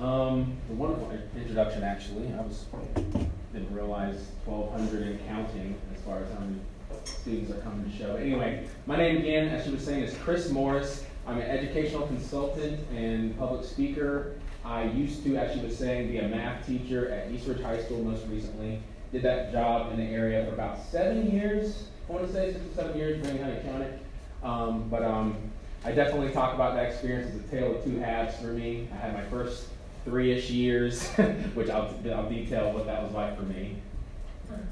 A wonderful introduction, actually. Didn't realize 1,200 and counting as far as how many students are coming to show. Anyway, my name again, as she was saying, is Chris Morris. I'm an educational consultant and public speaker. I used to, as she was saying, be a math teacher at Eastridge High School most recently. Did that job in the area for about 7 years. I want to say 6 or 7 years, depending how you count it. I definitely talk about that experience as a tale of two halves for me. I had my first 3-ish years, which I'll detail what that was like for me.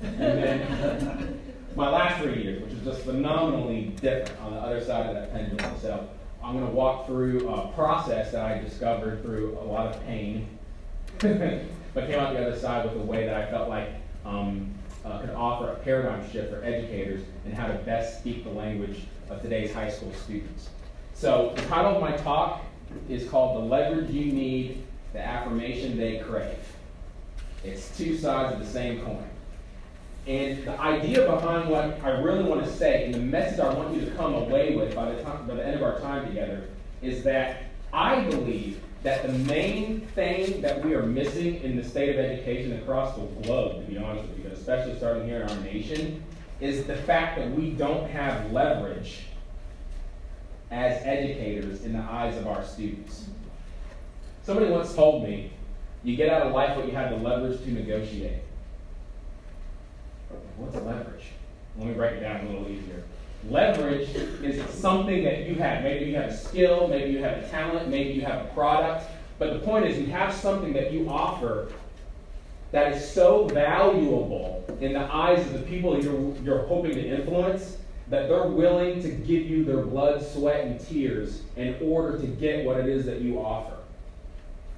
And then my last 3 years, which was just phenomenally different on the other side of that pendulum. So I'm going to walk through a process that I discovered through a lot of pain, but came out the other side with a way that I felt like could offer a paradigm shift for educators and how to best speak the language of today's high school students. So the title of my talk is called The Leverage You Need, the Affirmation They Crave. It's two sides of the same coin. And the idea behind what I really want to say, and the message I want you to come away with by the end of our time together, is that I believe that the main thing that we are missing in the state of education across the globe, to be honest with you, but especially starting here in our nation, is the fact that we don't have leverage as educators in the eyes of our students. Somebody once told me, you get out of life what you have the leverage to negotiate. What's leverage? Let me break it down a little easier. Leverage is something that you have. Maybe you have a skill, maybe you have a talent, maybe you have a product. But the point is you have something that you offer that is so valuable in the eyes of the people you're hoping to influence that they're willing to give you their blood, sweat, and tears in order to get what it is that you offer.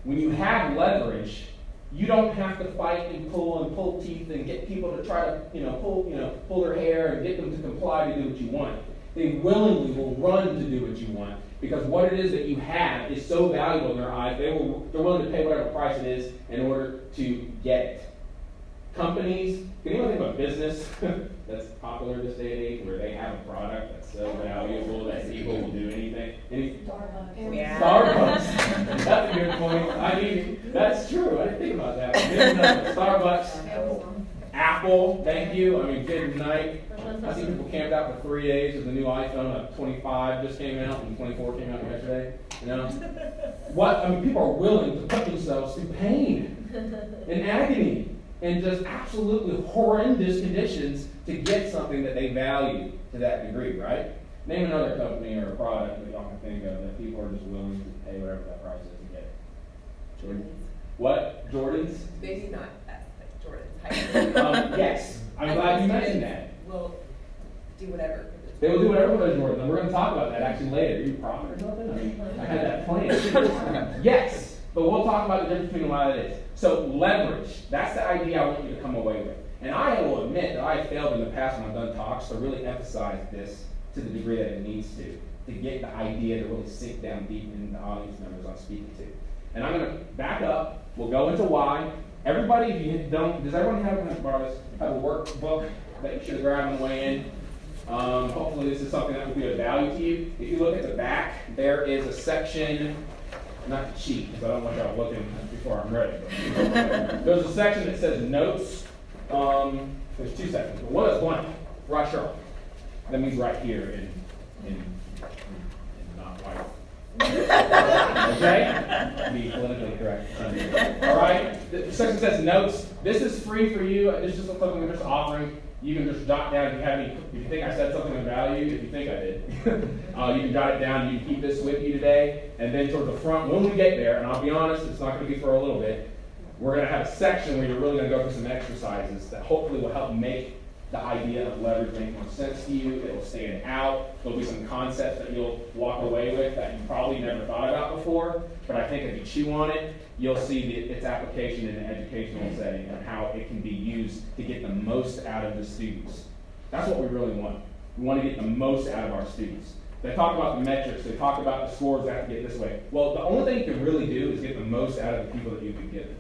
When you have leverage, you don't have to fight and pull teeth and get people to try to pull their hair and get them to comply to do what you want. They willingly will run to do what you want because what it is that you have is so valuable in their eyes, they're willing to pay whatever price it is in order to get it. Companies, can anyone think of a business that's popular this day and age where they have a product that's so valuable that people will do anything? Starbucks. Yeah. Starbucks. That's a good point. I mean, that's true. I didn't think about that. Starbucks. Apple, thank you. I mean, good night. I see people camped out for 3 days with the new iPhone. 25 just came out and 24 came out yesterday. You know? People are willing to put themselves through pain and agony and just absolutely horrendous conditions to get something that they value to that degree, right? Name another company or a product that y'all can think of that people are just willing to pay whatever that price is to get it. Jordans. What? Jordans? Maybe not that, like Jordans. Yes. I'm glad you mentioned that. Will do whatever. They will do whatever with those Jordans, and we're going to talk about that actually later. Are you profit or something? I mean, I had that planned. Yes, but we'll talk about the difference between why that is. So leverage, that's the idea I want you to come away with. And I will admit that I have failed in the past when I've done talks to really emphasize this to the degree that it needs to get the idea to really sink down deep in the audience members I'm speaking to. And I'm going to back up. We'll go into why. Everybody, if you don't, does everyone have a workbook that you should grab on the way in? Hopefully this is something that will be of value to you. If you look at the back, there is a section, not to cheat, because I don't want y'all looking before I'm ready. There's a section that says notes. There's 2 sections. One is blank, right sharp. That means right here in not white. Okay? Be politically correct. All right? The section says notes. This is free for you. This is just something we're just offering. You can just jot down if you think I said something of value, if you think I did. You can jot it down. You can keep this with you today. And then toward the front, when we get there, and I'll be honest, it's not going to be for a little bit, we're going to have a section where you're really going to go through some exercises that hopefully will help make the idea of leverage make more sense to you. It will stand out. There'll be some concepts that you'll walk away with that you probably never thought about before. But I think if you chew on it, you'll see its application in an educational setting and how it can be used to get the most out of the students. That's what we really want. We want to get the most out of our students. They talk about the metrics. They talk about the scores that have to get this way. Well, the only thing you can really do is get the most out of the people that you've been given.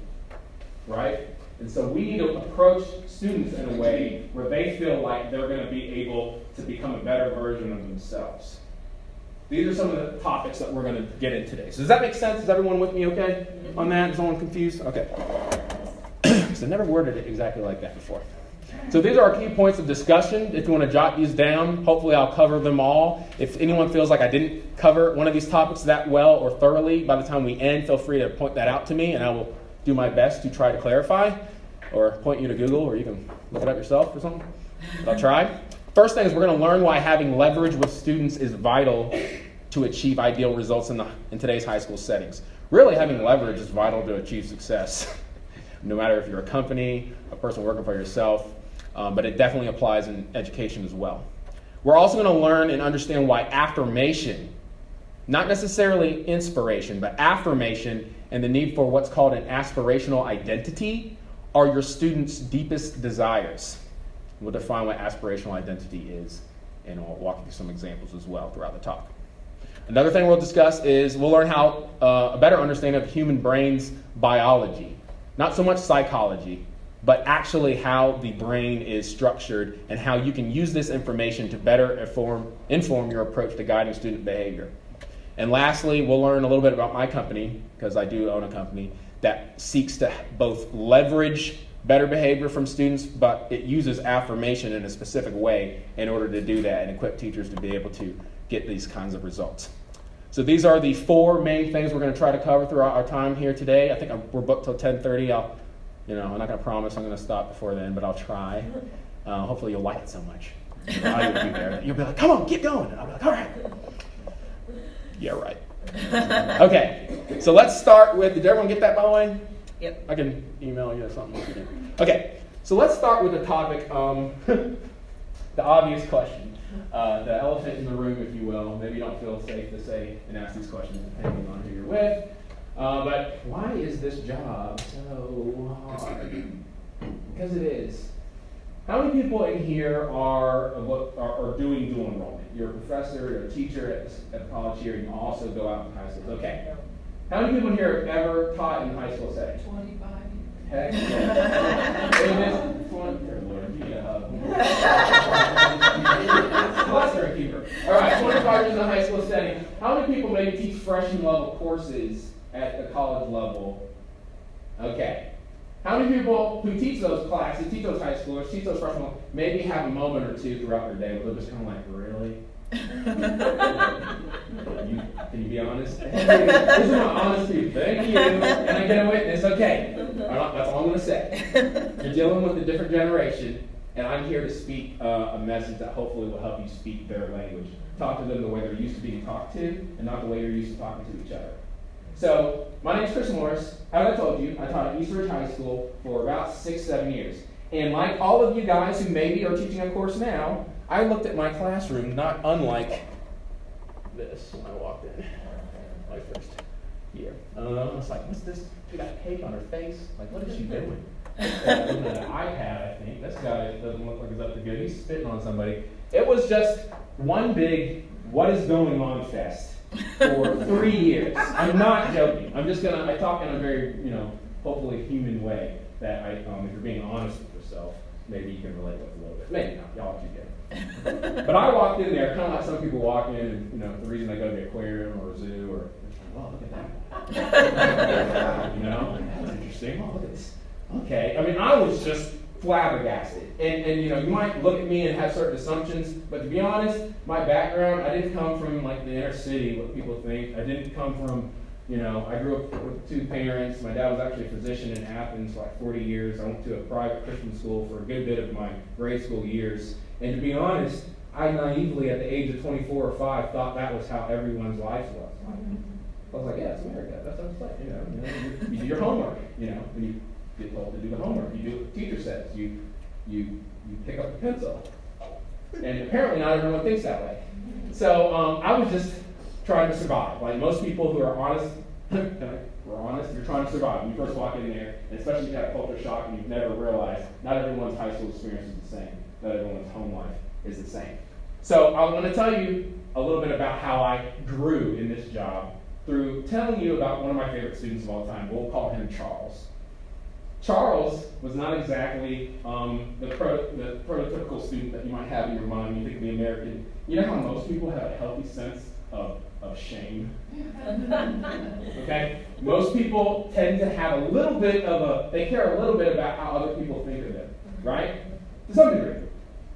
Right? And so we need to approach students in a way where they feel like they're going to be able to become a better version of themselves. these are some of the topics that we're going to get in today. So does that make sense? Is everyone with me okay on that? Is anyone confused? Okay. So I never worded it exactly like that before. So these are our key points of discussion. If you want to jot these down, hopefully I'll cover them all. If anyone feels like I didn't cover one of these topics that well or thoroughly, by the time we end, feel free to point that out to me, and I will do my best to try to clarify, or point you to Google, or you can look it up yourself or something. But I'll try. First thing is we're going to learn why having leverage with students is vital to achieve ideal results in today's high school settings. Really, having leverage is vital to achieve success, no matter if you're a company, a person working for yourself, but it definitely applies in education as well. We're also going to learn and understand why affirmation, not necessarily inspiration, but affirmation and the need for what's called an aspirational identity are your students' deepest desires. We'll define what aspirational identity is, and I'll walk you through some examples as well throughout the talk. Another thing we'll discuss is we'll learn how a better understanding of human brain's biology. Not so much psychology, but actually how the brain is structured and how you can use this information to better inform your approach to guiding student behavior. And lastly, we'll learn a little bit about my company, because I do own a company, that seeks to both leverage better behavior from students, but it uses affirmation in a specific way in order to do that and equip teachers to be able to get these kinds of results. So these are the four main things we're going to try to cover throughout our time here today. I think we're booked till 10:30. I'm not going to promise I'm going to stop before then, but I'll try. Hopefully you'll like it so much. I will be there. You'll be like, come on, keep going. And I'll be like, all right. Yeah, right. Okay, so let's start with, did everyone get that, by the way? Yep. I can email you something. Okay, so let's start with the topic, the obvious question, the elephant in the room, if you will. Maybe you don't feel safe to say and ask these questions depending on who you're with. But why is this job so hard? Because it is. How many people in here are doing dual enrollment? You're a professor, you're a teacher at college here, and you also go out in high schools. Okay. How many people in here have ever taught in high school setting? 25. Heck yeah. Cluster keeper. All right, 25 years in a high school setting. How many people maybe teach freshman level courses at the college level? Okay. How many people who teach those classes, teach those high schoolers, teach those freshmen, maybe have a moment or two throughout their day where they're just kind of like, really? Can you be honest? This is my honesty. Thank you. And I get a witness. Okay. That's all I'm going to say. You're dealing with a different generation, and I'm here to speak a message that hopefully will help you speak their language. Talk to them the way they're used to being talked to, and not the way you're used to talking to each other. So, my name is Chris Morris. As I told you, I taught at East Ridge High School for about 6-7 years. And like all of you guys who maybe are teaching a course now, I looked at my classroom not unlike this when I walked in my first year. I was like, what's this? She got cake on her face. Like, what is she doing? Looking at an iPad, I think. This guy doesn't look like he's up to good. He's spitting on somebody. It was just one big what is going on fest for 3 years. I'm not joking. I talk in a very, hopefully human way that if you're being honest with yourself, maybe you can relate with a little bit. Maybe not. Y'all should get it. But I walked in there kind of like some people walk in and, the reason they go to the aquarium or a zoo or, oh, look at that. That's interesting. Oh, look at this. Okay. I mean, I was just flabbergasted. And you might look at me and have certain assumptions, but to be honest, my background, I didn't come from like the inner city, what people think. I didn't come from, I grew up with two parents. My dad was actually a physician in Athens for like 40 years. I went to a private Christian school for a good bit of my grade school years. And to be honest, I naively at the age of 24 or 5 thought that was how everyone's life was. I was like, yeah, it's America. That's how it's like. You do your homework, when you get told to do the homework. You do what the teacher says. You pick up the pencil. And apparently not everyone thinks that way. So I was just trying to survive. Like most people who are honest, you're trying to survive. When you first walk in there, and especially if you have a culture shock and you've never realized not everyone's high school experience is the same. Not everyone's home life is the same. So I want to tell you a little bit about how I grew in this job through telling you about one of my favorite students of all time. We'll call him Charles. Charles was not exactly the prototypical student that you might have in your mind when you think of the American. You know how most people have a healthy sense of shame. Okay? Most people tend to have a little bit they care a little bit about how other people think of them, right? To some degree.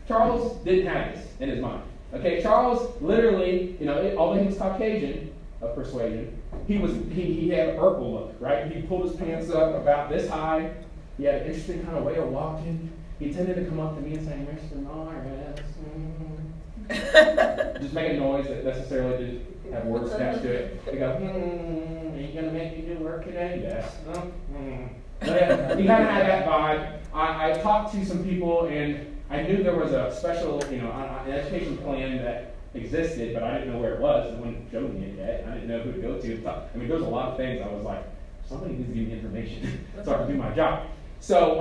Charles didn't have this in his mind. Okay, Charles literally, although he was Caucasian of persuasion, he had a purple look, right? He pulled his pants up about this high. He had an interesting kind of way of walking. He tended to come up to me and say, Mr. Morris. Just make a noise that necessarily didn't have words attached to it. He go, are you going to make me do work today? Yes. Yeah, he kind of had that vibe. I talked to some people, and I knew there was a special, an education plan that existed, but I didn't know where it was. No one showed me it yet. I didn't know who to go to. I mean, there was a lot of things. I was like, somebody needs to give me information so I can do my job. So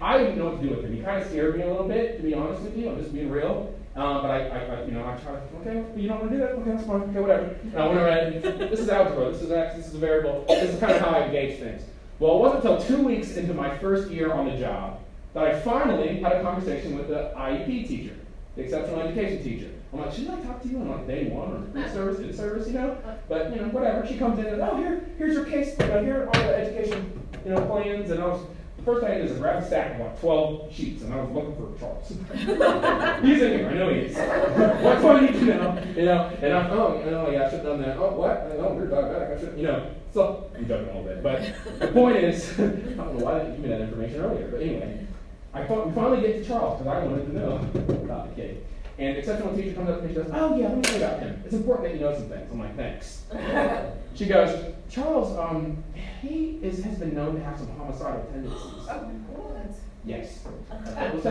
I didn't know what to do with him. He kind of scared me a little bit, to be honest with you. I'm just being real. But I tried. Okay, you don't want to do that? Okay, that's fine. Okay, whatever. And I went around. This is algebra. This is X. This is a variable. This is kind of how I engage things. Well, it wasn't until 2 weeks into my first year on the job that I finally had a conversation with the IEP teacher, the exceptional education teacher. I'm like, should I talk to you on like day one or pre-service, in-service, But, whatever. She comes in and, here's your case, here are all the education, plans. And the first thing I did is grab a stack of like 12 sheets, and I was looking for Charles. He's in here, I know he is. What do I need to know? And I'm, yeah, I should have done that. Oh, what? Oh, you're diabetic, I should, So, I'm joking a little bit, but the point is, I don't know why they didn't give me that information earlier, but anyway, we finally get to Charles, because I wanted to know about the kid. And the exceptional teacher comes up to me and she goes, oh yeah, let me tell you about him. It's important that you know some things. I'm like, thanks. She goes, Charles, he has been known to have some homicidal tendencies. Oh, what? Yes. But I'm a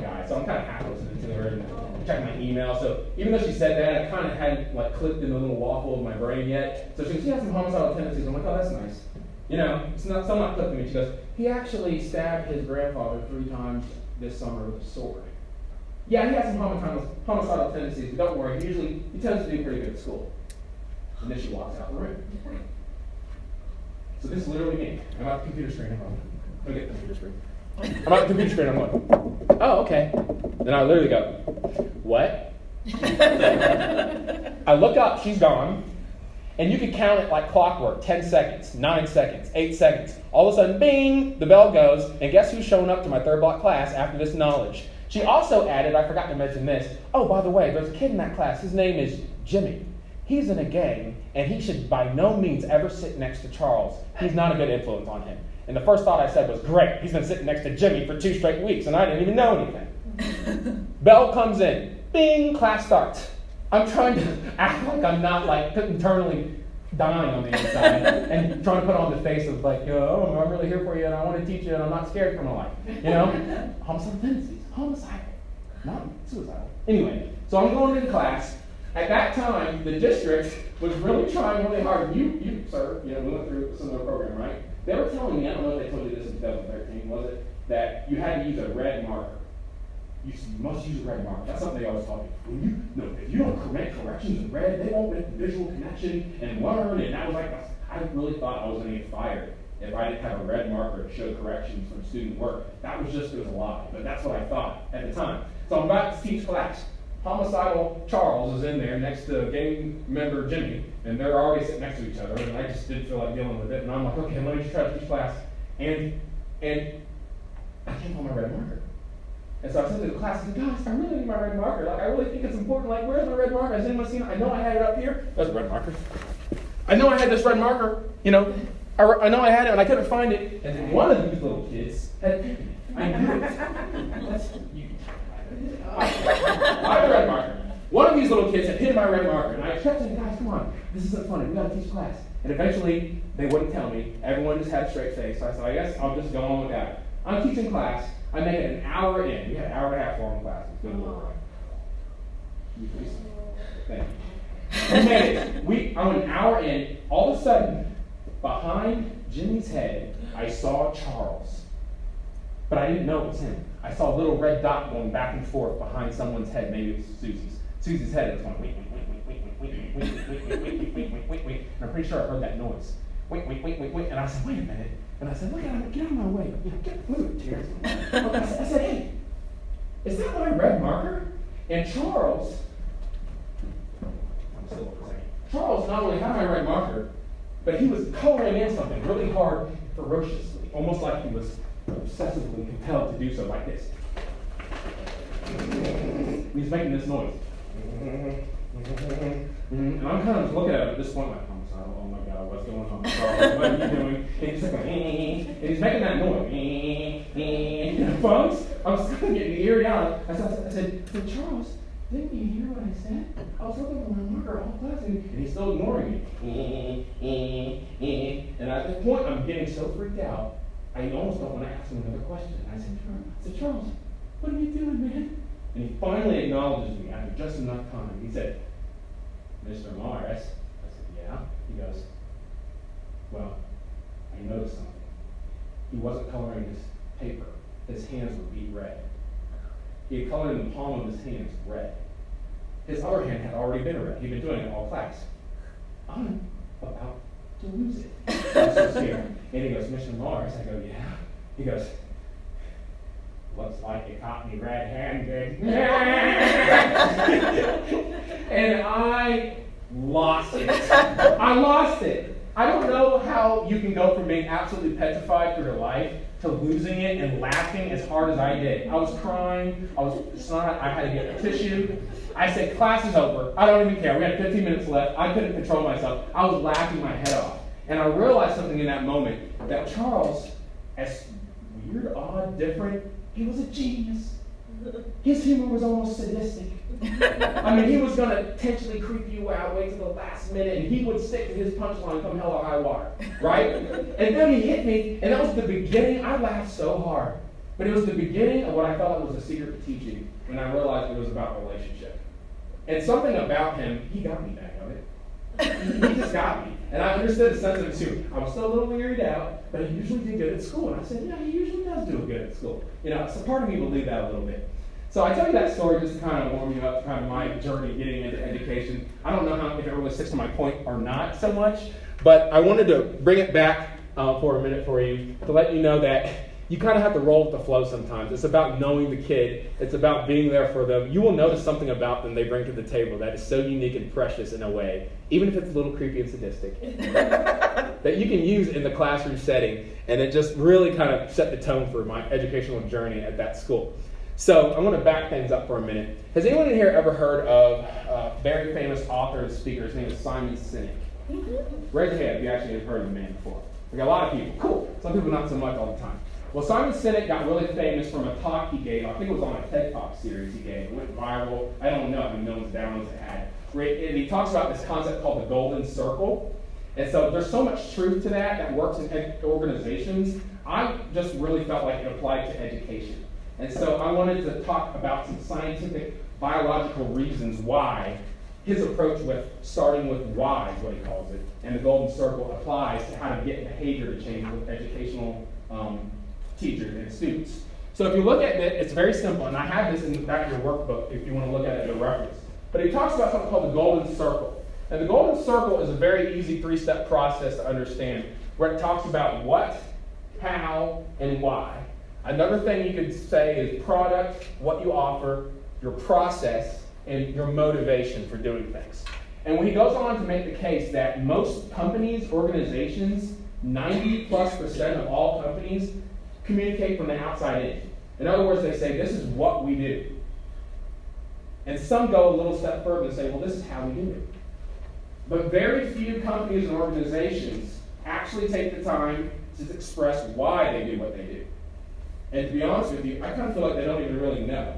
guy, so I'm kind of half listening to her and checking my email. So even though she said that, I kind of hadn't clicked in the little waffle of my brain yet. So she has some homicidal tendencies. I'm like, oh, that's nice. It's not still not clicking me. She goes, he actually stabbed his grandfather 3 times this summer with a sword. Yeah, he has some homicidal tendencies, but don't worry. He tends to do pretty good at school. And then she walks out the room. So this is literally me. I'm at the computer screen. I'm going to get the computer screen. I'm at the computer screen. I'm going, oh, okay. Then I literally go, what? I look up. She's gone. And you can count it like clockwork, 10 seconds, 9 seconds, 8 seconds. All of a sudden, bing, the bell goes, and guess who's showing up to my third block class after this knowledge? She also added, I forgot to mention this, oh, by the way, there's a kid in that class, his name is Jimmy. He's in a gang, and he should by no means ever sit next to Charles. He's not a good influence on him. And the first thought I said was, great, he's been sitting next to Jimmy for 2 straight weeks, and I didn't even know anything. Bell comes in, bing, class starts. I'm trying to act like I'm not internally dying on the inside and trying to put on the face of oh, I'm really here for you and I want to teach you and I'm not scared for my life. Homicidal tendencies. Homicidal. Not suicidal. Anyway, so I'm going into class. At that time, the district was really trying really hard. You, sir, we went through a similar program, right? They were telling me, I don't know if they told you this in 2013, was it? That you had to use a red marker. You must use a red marker. That's something they always taught me. If you don't correct corrections in red, they won't make the visual connection and learn. And that was I really thought I was going to get fired if I didn't have a red marker to show corrections from student work. It was a lie, but that's what I thought at the time. So I'm about to teach class. Homicidal Charles is in there next to gang member Jimmy, and they're already sitting next to each other, and I just didn't feel like dealing with it. And I'm like, okay, let me just try to teach class. And I can't find my red marker. And so I said to the class, I said, guys, I really need my red marker. I really think it's important. Where's my red marker? Has anyone seen it? I know I had it up here. That's a red marker. I know I had this red marker. I know I had it, and I couldn't find it. And then one of these little kids had taken it. I knew it. I had a red marker. One of these little kids had hit my red marker, and I kept saying, guys, come on. This isn't funny. We got to teach class. And eventually, they wouldn't tell me. Everyone just had a straight face. So I said, I guess I'll just go on with that. I'm teaching class. I make it an hour in. We had an hour and a half long class. It's going to look right. Thank you. We made it. I'm an hour in. All of a sudden, behind Jimmy's head, I saw Charles. But I didn't know it was him. I saw a little red dot going back and forth behind someone's head. Maybe it was Susie's. Susie's head was going wink, wink, wink, wink, wink, wink, wink, wink, wink, wink, wink, wink, wink, wink, wink, wink. And I'm pretty sure I heard that noise. Wink, wink, wink, wink, wink. And I said, wait a minute. And I said, look at him, get out of my way. Move it, tears. I said, hey, is that my red marker? And Charles, I'm still over a second. Charles not only had my red marker, but he was coloring in something really hard, ferociously, almost like he was obsessively compelled to do so, like this. And he's making this noise. And I'm kind of just looking at him at this point, like, oh my God, what's going on, Charles? What are you doing? And he's like, and he's making that noise. And folks, I was kind of getting eerie out. I said, Charles, didn't you hear what I said? I was looking for my marker all class, and he's still ignoring me. And at this point, I'm getting so freaked out, I almost don't want to ask him another question. I said, Charles, what are you doing, man? And he finally acknowledges me after just enough time. He said, Mr. Morris. I said, yeah. He goes, well, I noticed something. He wasn't coloring his paper. His hands were beet red. He had colored in the palm of his hands red. His other hand had already been red. He'd been doing it all class. I'm about to lose it. I'm so scared. And he goes, Mr. Morris. I go, yeah. He goes, looks like you caught me red-handed. And I lost it. I don't know how you can go from being absolutely petrified for your life to losing it and laughing as hard as I did. I was crying. I was snot. I had to get a tissue. I said, class is over. I don't even care. We had 15 minutes left. I couldn't control myself. I was laughing my head off. And I realized something in that moment, that Charles, as weird, odd, different, he was a genius. His humor was almost sadistic. I mean, he was going to intentionally creep you out, wait till the last minute, and he would stick to his punchline come hell or high water, right? And then he hit me, and that was the beginning. I laughed so hard. But it was the beginning of what I felt was a secret teaching when I realized it was about relationship. And something about him, he got me back of it. He just got me. And I understood the sense of his humor. I was still a little weirded out, but he usually did good at school. And I said, yeah, he usually does do good at school. So part of me believed that a little bit. So I tell you that story just to kind of warm you up to kind of my journey getting into education. I don't know if it really sticks to my point or not so much, but I wanted to bring it back for a minute for you to let you know that you kind of have to roll with the flow sometimes. It's about knowing the kid. It's about being there for them. You will notice something about them they bring to the table that is so unique and precious in a way, even if it's a little creepy and sadistic, that you can use in the classroom setting, and it just really kind of set the tone for my educational journey at that school. So I want to back things up for a minute. Has anyone in here ever heard of a very famous author and speaker? His name is Simon Sinek. Raise your hand if you actually have heard of the man before. We got a lot of people. Cool. Some people not so much all the time. Well, Simon Sinek got really famous from a talk he gave. I think it was on a TED Talk series he gave. It went viral. I don't know how many millions of downloads it had. And he talks about this concept called the golden circle. And so there's so much truth to that works in organizations. I just really felt like it applied to education. And so I wanted to talk about some scientific, biological reasons why his approach with starting with why is what he calls it, and the golden circle applies to how to get behavior to change with educational teachers and students. So if you look at it, it's very simple, and I have this in the back of your workbook if you want to look at it as a reference. But he talks about something called the golden circle. And the golden circle is a very easy 3-step process to understand, where it talks about what, how, and why. Another thing you could say is product, what you offer, your process, and your motivation for doing things. And when he goes on to make the case that most companies, organizations, 90+% of all companies communicate from the outside in. In other words, they say, this is what we do. And some go a little step further and say, well, this is how we do it. But very few companies and organizations actually take the time to express why they do what they do. And to be honest with you, I kind of feel like they don't even really know.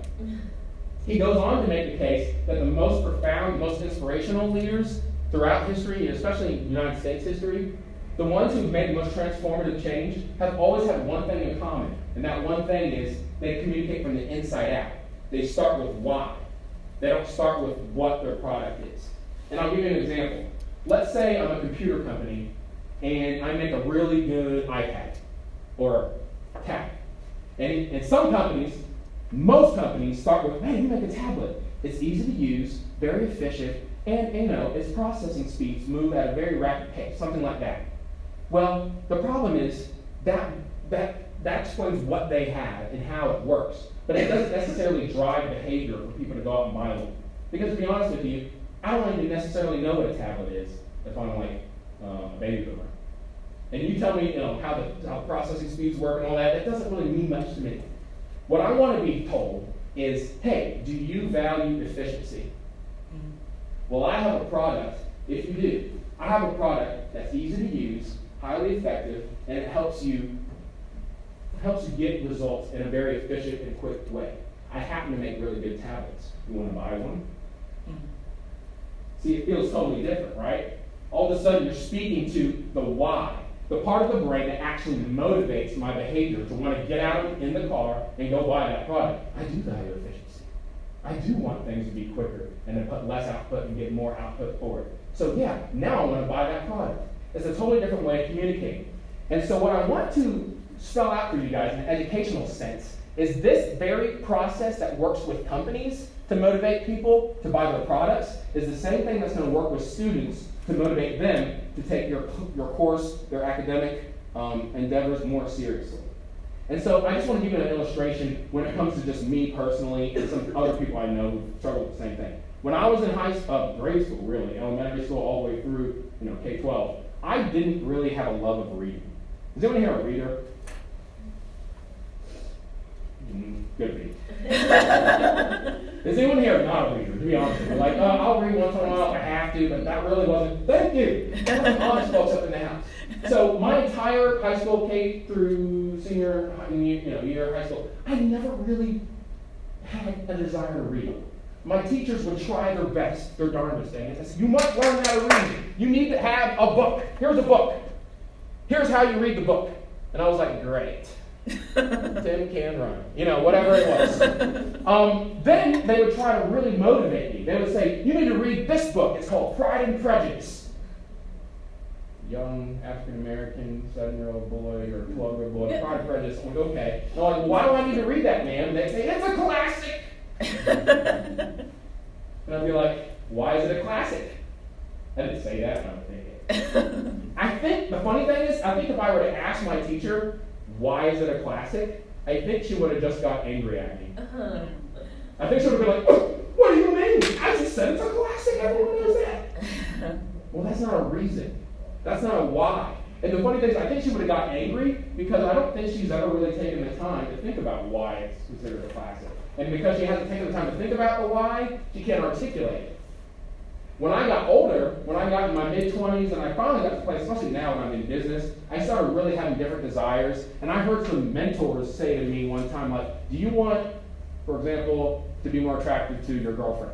He goes on to make the case that the most profound, most inspirational leaders throughout history, especially in United States history, the ones who've made the most transformative change have always had one thing in common. And that one thing is they communicate from the inside out. They start with why. They don't start with what their product is. And I'll give you an example. Let's say I'm a computer company and I make a really good iPad or tablet. And some companies, most companies start with, hey, you make a tablet. It's easy to use, very efficient, and its processing speeds move at a very rapid pace, something like that. Well, the problem is that that explains what they have and how it works. But it doesn't necessarily drive behavior for people to go out and buy one. Because to be honest with you, I don't even necessarily know what a tablet is if I'm like a baby boomer. And you tell me, how the processing speeds work and all that, that doesn't really mean much to me. What I want to be told is, hey, do you value efficiency? Well, I have a product, if you do, I have a product that's easy to use, highly effective, and it helps you get results in a very efficient and quick way. I happen to make really good tablets. You want to buy one? See, it feels totally different, right? All of a sudden, you're speaking to the why, the part of the brain that actually motivates my behavior to want to get out in the car and go buy that product. I do value efficiency. I do want things to be quicker and to put less output and get more output for it. So yeah, now I want to buy that product. It's a totally different way of communicating. And so what I want to spell out for you guys in an educational sense is this very process that works with companies to motivate people to buy their products is the same thing that's going to work with students to motivate them to take your course, their academic endeavors more seriously. And so I just want to give you an illustration when it comes to just me personally and some other people I know who struggle with the same thing. When I was in grade school, really, elementary school all the way through K-12, I didn't really have a love of reading. Is anyone here a reader? Good read. Is anyone here not a reader, to be honest with you? Like, I'll read once in a while if I have to, but that really wasn't. Thank you. That's some honest folks up in the house. So my entire high school, K through senior year of high school, I never really had a desire to read. My teachers would try their best, their darndest, and they said, you must learn how to read. You need to have a book. Here's a book. Here's how you read the book. And I was like, great. Tim can run. Whatever it was. Then they would try to really motivate me. They would say, you need to read this book. It's called Pride and Prejudice. Young African-American 7-year-old boy or 12-year-old boy, Pride and Prejudice. I'm like, okay. And I'm like, why do I need to read that, man? And they say, it's a classic. And I'd be like, why is it a classic? I didn't say that, but I'm thinking. I think the funny thing is, I think if I were to ask my teacher, why is it a classic? I think she would have just got angry at me. I think she would have been like, oh, what do you mean? I just said it's a classic. Everyone knows that. Well, that's not a reason. That's not a why. And the funny thing is, I think she would have got angry because I don't think she's ever really taken the time to think about why it's considered a classic. And because she hasn't taken the time to think about the why, she can't articulate it. When I got older, when I got in my mid-20s, and I finally got to the place, especially now when I'm in business, I started really having different desires. And I heard some mentors say to me one time, like, do you want, for example, to be more attractive to your girlfriend?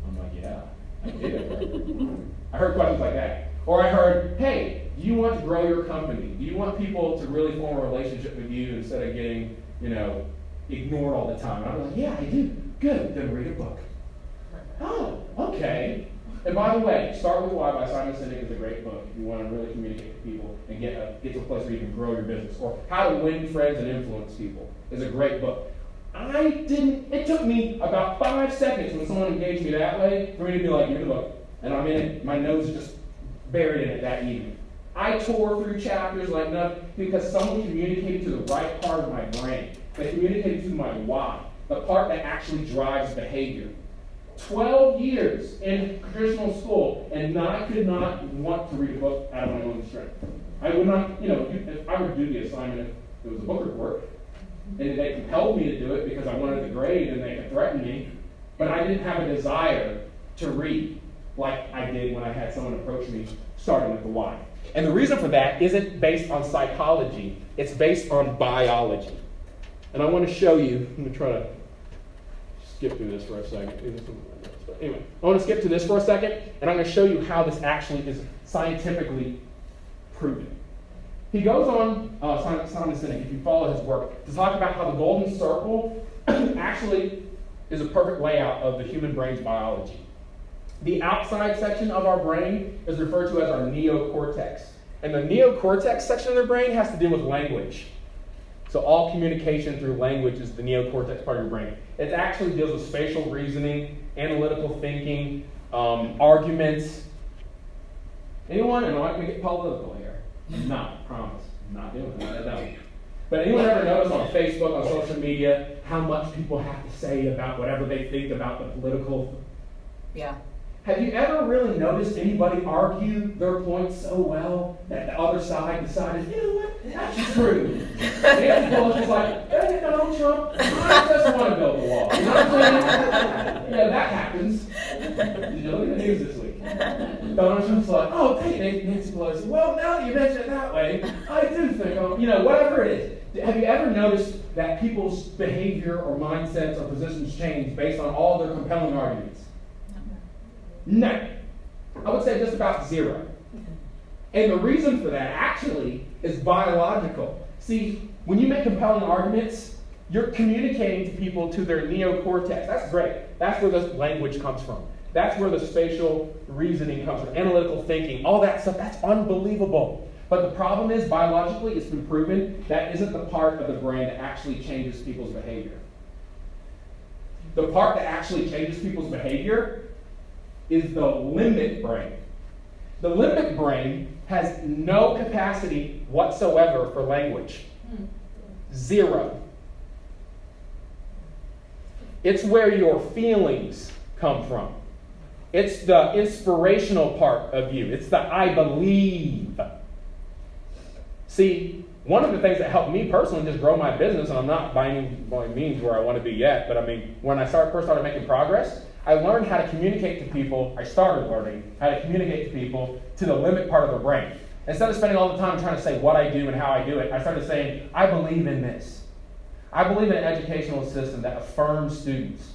I'm like, yeah, I did. I heard questions like that. Or I heard, hey, do you want to grow your company? Do you want people to really form a relationship with you instead of getting, ignored all the time? And I'm like, yeah, I do. Good, then read a book. Oh, okay. And by the way, Start With Why by Simon Sinek is a great book if you want to really communicate to people and get to a place where you can grow your business. Or How to Win Friends and Influence People is a great book. It took me about 5 seconds when someone engaged me that way for me to be like, here's the book. And I'm in it, my nose is just buried in it that evening. I tore through chapters like nothing because someone communicated to the right part of my brain. They communicated to my why, the part that actually drives behavior. 12 years in traditional school, and I could not want to read a book out of my own strength. I would not, if I were to do the assignment, if it was a book report, and they compelled me to do it because I wanted the grade and they could threaten me, but I didn't have a desire to read like I did when I had someone approach me starting with the why. And the reason for that isn't based on psychology, it's based on biology. And I want to show you, I'm going to try to skip through this for a second. But anyway, I want to skip to this for a second, and I'm going to show you how this actually is scientifically proven. He goes on, Simon Sinek, if you follow his work, to talk about how the golden circle actually is a perfect layout of the human brain's biology. The outside section of our brain is referred to as our neocortex. And the neocortex section of the brain has to do with language. So all communication through language is the neocortex part of your brain. It actually deals with spatial reasoning, analytical thinking, arguments. Anyone? And I'm not going to get political here. I'm not, I promise. I'm not doing it. But anyone ever notice on Facebook, on social media, how much people have to say about whatever they think about the political? Yeah. Have you ever really noticed anybody argue their point so well that the other side decided, you know what, that's true. Nancy Pelosi's like, hey, Donald Trump, I just want to build the wall. You know what I'm saying? Yeah, that happens. Did you look at the news this week? Donald Trump's like, oh, hey, Nancy Pelosi. Well, now that you mention it that way, I do think, whatever it is. Have you ever noticed that people's behavior or mindsets or positions change based on all their compelling arguments? No. I would say just about zero. And the reason for that actually is biological. See, when you make compelling arguments, you're communicating to people to their neocortex. That's great. That's where the language comes from. That's where the spatial reasoning comes from, analytical thinking, all that stuff. That's unbelievable. But the problem is, biologically, it's been proven that isn't the part of the brain that actually changes people's behavior. The part that actually changes people's behavior is the limbic brain. The limbic brain has no capacity whatsoever for language. Zero. It's where your feelings come from. It's the inspirational part of you. It's the I believe. See, one of the things that helped me personally just grow my business, and I'm not by any means where I want to be yet, but I mean, when I first started making progress, I learned how to communicate to people. I started learning how to communicate to people to the limbic part of their brain. Instead of spending all the time trying to say what I do and how I do it, I started saying, I believe in this. I believe in an educational system that affirms students.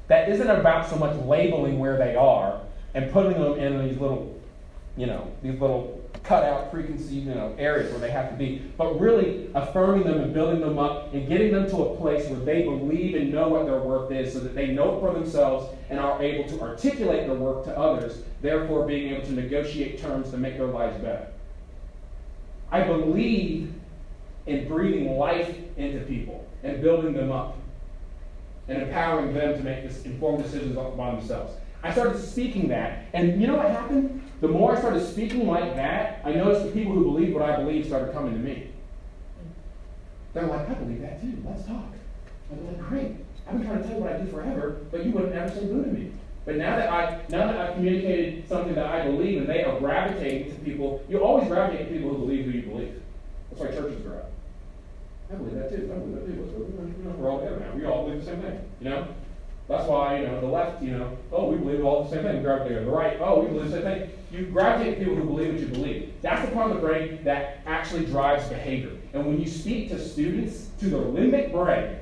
That isn't about so much labeling where they are and putting them in these little cutout preconceived, areas where they have to be, but really affirming them and building them up and getting them to a place where they believe and know what their worth is so that they know it for themselves and are able to articulate their work to others, therefore being able to negotiate terms to make their lives better. I believe in breathing life into people and building them up and empowering them to make informed decisions by themselves. I started speaking that, and you know what happened? The more I started speaking like that, I noticed the people who believed what I believed started coming to me. They're like, I believe that too, let's talk. I'm like, great, I've been trying to tell you what I do forever, but you wouldn't ever say boo to me. But now that I've communicated something that I believe and they are gravitating to people, you always gravitate to people who believe who you believe. That's why churches grow up. I believe that too, I believe that too. We're all together now, we all believe the same thing, That's why, the left, oh, we believe all the same thing. We gravitate to the right, oh, we believe the same thing. You gravitate to people who believe what you believe. That's the part of the brain that actually drives behavior. And when you speak to students, to their limbic brain,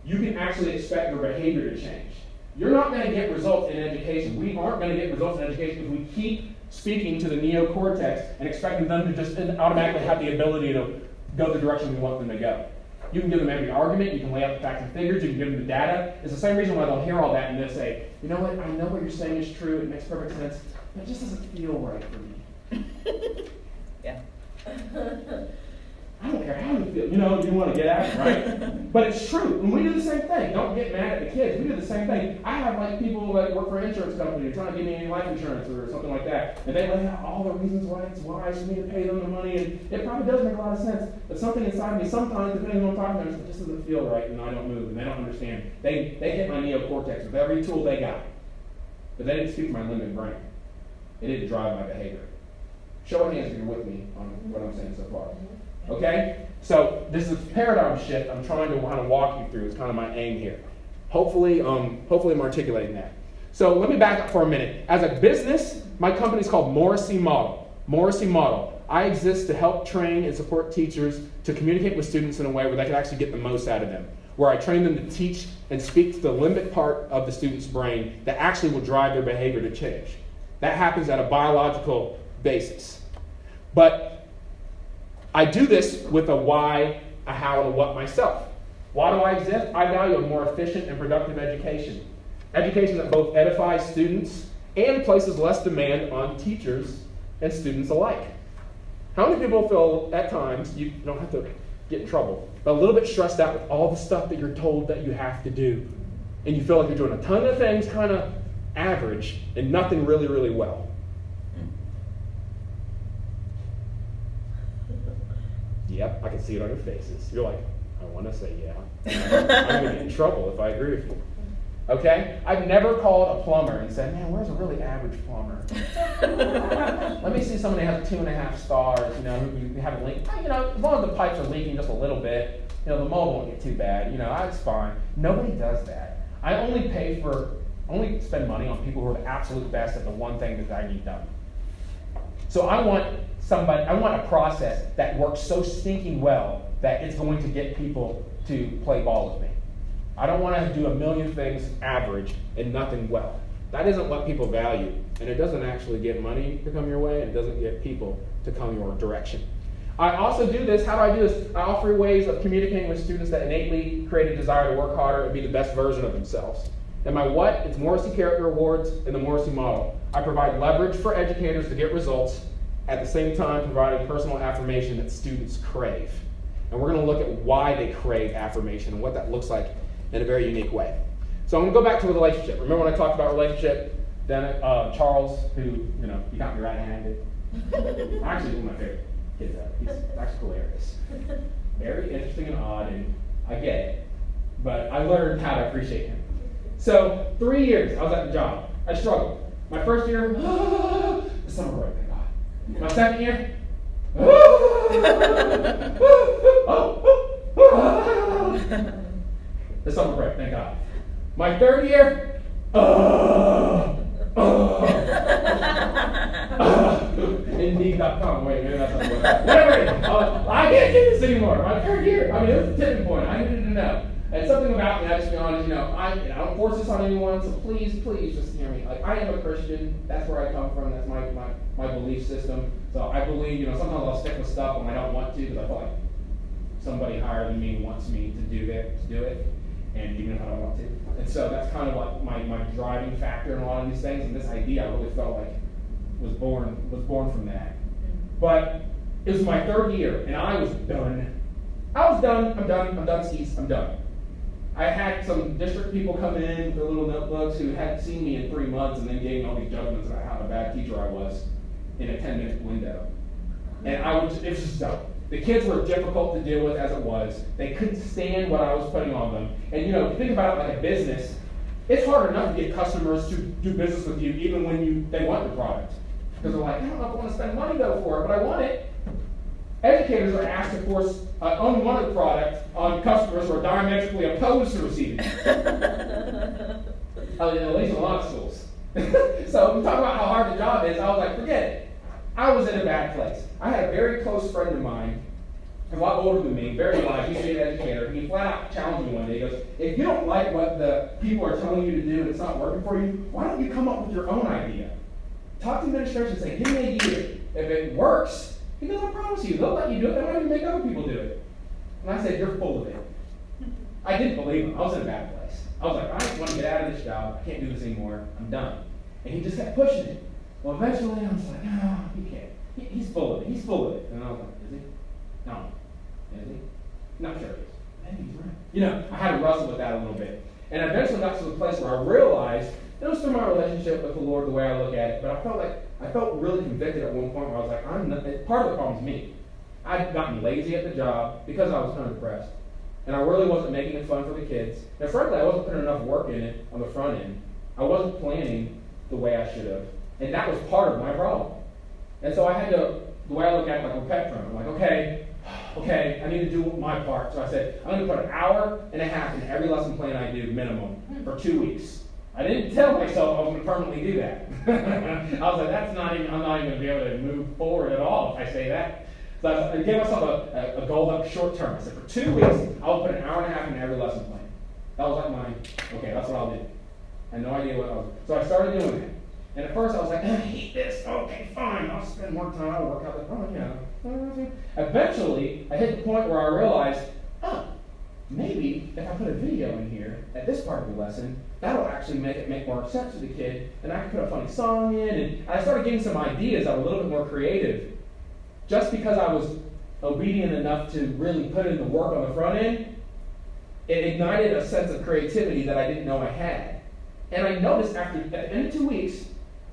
you can actually expect their behavior to change. You're not going to get results in education. We aren't going to get results in education if we keep speaking to the neocortex and expecting them to just automatically have the ability to go the direction we want them to go. You can give them every argument, you can lay out the facts and figures, you can give them the data. It's the same reason why they'll hear all that and they'll say, you know what, I know what you're saying is true, it makes perfect sense, but it just doesn't feel right for me. Yeah. I don't care how you feel, you want to get at it, right? But it's true, and we do the same thing. Don't get mad at the kids, we do the same thing. I have people that work for an insurance company trying to give me any life insurance or something like that, and they lay out all the reasons why it's wise for me to pay them the money, and it probably does make a lot of sense, but something inside me sometimes, depending on what I'm talking about, it just doesn't feel right, and I don't move, and they don't understand. They hit my neocortex with every tool they got, but they didn't speak to my limbic brain. It didn't drive my behavior. Show of hands if you're with me on what I'm saying so far. Okay? So this is a paradigm shift I'm trying to kind of walk you through. It's kind of my aim here. Hopefully I'm articulating that. So let me back up for a minute. As a business, my company is called Morrissey Model. Morrissey Model. I exist to help train and support teachers to communicate with students in a way where they can actually get the most out of them. Where I train them to teach and speak to the limbic part of the student's brain that actually will drive their behavior to change. That happens at a biological basis. But I do this with a why, a how, and a what myself. Why do I exist? I value a more efficient and productive education. Education that both edifies students and places less demand on teachers and students alike. How many people feel at times, you don't have to get in trouble, but a little bit stressed out with all the stuff that you're told that you have to do, and you feel like you're doing a ton of things kind of average and nothing really, really well? Yep, I can see it on your faces. You're like, I want to say yeah. I'm going to get in trouble if I agree with you. Okay? I've never called a plumber and said, man, where's a really average plumber? Let me see somebody who has 2.5 stars, who haven't leaked. As long as the pipes are leaking just a little bit, the mold won't get too bad. It's fine. Nobody does that. I only spend money on people who are the absolute best at the one thing that I need done. So I want a process that works so stinking well that it's going to get people to play ball with me. I don't want to do a million things average and nothing well. That isn't what people value, and it doesn't actually get money to come your way, and it doesn't get people to come your direction. I also do this. How do I do this? I offer ways of communicating with students that innately create a desire to work harder and be the best version of themselves. And my what? It's Morrissey Character Awards and the Morrissey Model. I provide leverage for educators to get results, at the same time providing personal affirmation that students crave. And we're going to look at why they crave affirmation and what that looks like in a very unique way. So I'm going to go back to the relationship. Remember when I talked about relationship? Then Charles, who, he got me right-handed. Actually, one of my favorite kids ever. He's actually hilarious. Very interesting and odd, and I get it. But I learned how to appreciate him. So 3 years, I was at the job. I struggled. My first year, the summer break, thank God. My second year, the summer break, thank God. My third year, Indeed.com. Wait, maybe that's not what. Whatever. I can't do this anymore. My third year. It was a tipping point. I needed to know. And something about me, I just be honest, I don't force this on anyone, so please just hear me. Like, I am a Christian. That's where I come from. That's my belief system. So I believe, sometimes I'll stick with stuff when I don't want to, because I feel like somebody higher than me wants me to do it, and even if I don't want to. And so that's kind of like my driving factor in a lot of these things. And this idea, I really felt like was born from that. But it was my third year, and I was done. I'm done skis. I'm done. I had some district people come in with their little notebooks who hadn't seen me in 3 months and then gave me all these judgments about how a bad teacher I was in a 10-minute window. And it was just done. The kids were difficult to deal with as it was. They couldn't stand what I was putting on them. And if you think about it like a business, it's hard enough to get customers to do business with you even when they want the product. Because they're like, I don't know if I want to spend money though for it, but I want it. Educators are asked to force an unwanted product on customers who are diametrically opposed to receiving it. At least in a lot of schools. So we talk about how hard the job is. I was like, forget it. I was in a bad place. I had a very close friend of mine, a lot older than me, very wise. He's an educator. He flat out challenged me one day. He goes, if you don't like what the people are telling you to do and it's not working for you, why don't you come up with your own idea? Talk to administration and say, give me an idea. If it works, he goes, I promise you, they'll let you do it. They won't even make other people do it. And I said, you're full of it. I didn't believe him. I was in a bad place. I was like, I just want to get out of this job. I can't do this anymore. I'm done. And he just kept pushing it. Well, eventually I was like, no, he can't. He's full of it. He's full of it. And I was like, is he? No. Is he? Not sure he is. Maybe he's right. I had to wrestle with that a little bit. And I eventually got to the place where I realized, it was through my relationship with the Lord, the way I look at it, but I felt really convicted at one point where I was like, part of the problem is me. I'd gotten lazy at the job because I was kind of depressed. And I really wasn't making it fun for the kids. And frankly, I wasn't putting enough work in it on the front end. I wasn't planning the way I should have. And that was part of my problem. And so I had to, the way I look at it, like a pet friend, I'm like, okay, I need to do my part. So I said, I'm going to put an hour and a half in every lesson plan I do minimum for 2 weeks. I didn't tell myself I was going to permanently do that. I was like, I'm not even going to be able to move forward at all if I say that. So I gave myself a goal that was short term. I said, for 2 weeks, I'll put an hour and a half in every lesson plan. That was like okay, that's what I'll do. I had no idea what I was. So I started doing that. And at first I was like, I hate this. Okay, fine. I'll spend more time. I'll work out. Eventually, I hit the point where I realized, maybe if I put a video in here at this part of the lesson, that'll actually make more sense to the kid, and I can put a funny song in, and I started getting some ideas that were a little bit more creative. Just because I was obedient enough to really put in the work on the front end, it ignited a sense of creativity that I didn't know I had. And I noticed at the end of 2 weeks,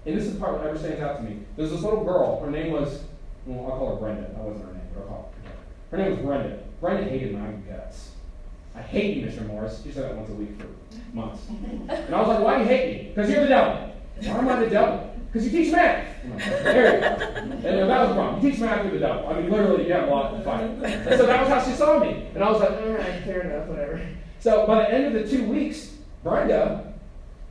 and this is the part that ever stands out to me, there's this little girl, her name was, I'll call her Brenda, that wasn't her name, but I'll call her. Her name was Brenda. Brenda hated my guts. I hate you, Mr. Morris. She said that once a week for months. And I was like, why do you hate me? Because you're the devil. Why am I the devil? Because you teach math. There you go. And that was the problem. You teach math, you're the devil. I mean, literally, you have a lot to fight. And so that was how she saw me. And I was like, all right, fair enough, whatever. So by the end of the 2 weeks, Brenda,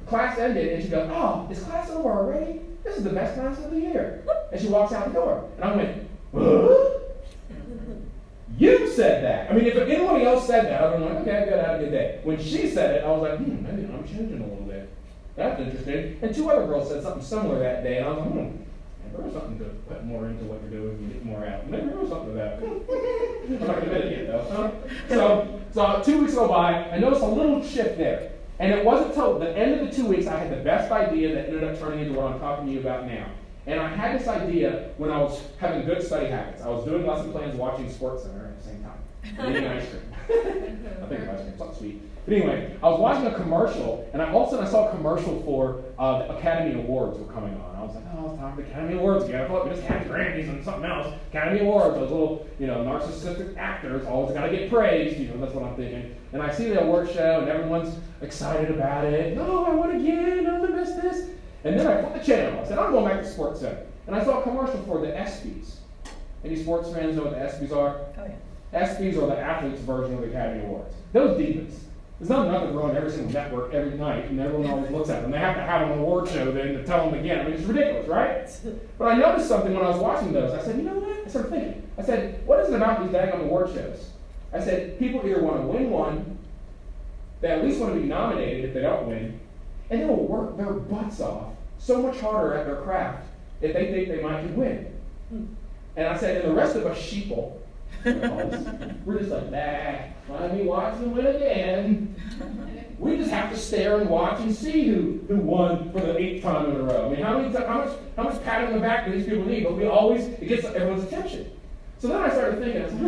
the class ended, and she goes, oh, is class over already? This is the best class of the year. And she walks out the door. And I went, what? You said that. I mean, if anybody else said that, I would have been like, okay, good, have a good day. When she said it, I was like, maybe I'm changing a little bit. That's interesting. And 2 other girls said something similar that day, and I was like, man, there was something to put more into what you're doing and get more out. Maybe there was something to that. I'm not going to admit it yet, though. So 2 weeks go by, I noticed a little shift there. And it wasn't until the end of the 2 weeks I had the best idea that ended up turning into what I'm talking to you about now. And I had this idea when I was having good study habits. I was doing lesson plans, watching Sports Center at the same time, and eating ice cream. I think ice cream, something sweet. But anyway, I was watching a commercial, and all of a sudden I saw a commercial for the Academy Awards were coming on. I was like, oh, it's time for the Academy Awards again. I thought we just had the Grammys and something else. Academy Awards, those little, narcissistic actors always got to get praised. That's what I'm thinking. And I see the award show, and everyone's excited about it. Oh, I won again. I'm going to miss this. And then I flipped the channel. I said, I'm going back to Sports Center. And I saw a commercial for the ESPYs. Any sports fans know what the ESPYs are? Oh, yeah. ESPYs are the athletes' version of the Academy Awards. Those divas. There's nothing wrong every single network every night, and everyone always looks at them. They have to have an award show then to tell them again. I mean, it's ridiculous, right? But I noticed something when I was watching those. I said, you know what? I started thinking. I said, what is it about these daggone award shows? I said, people either want to win one, they at least want to be nominated if they don't win, and they will work their butts off so much harder at their craft if they think they might win. And I said, and the rest of us sheeple, we're just like, let me watch them win again. We just have to stare and watch and see who won for the 8th time in a row. I mean, how much pat on the back do these people need? But it gets everyone's attention. So then I started thinking, I said,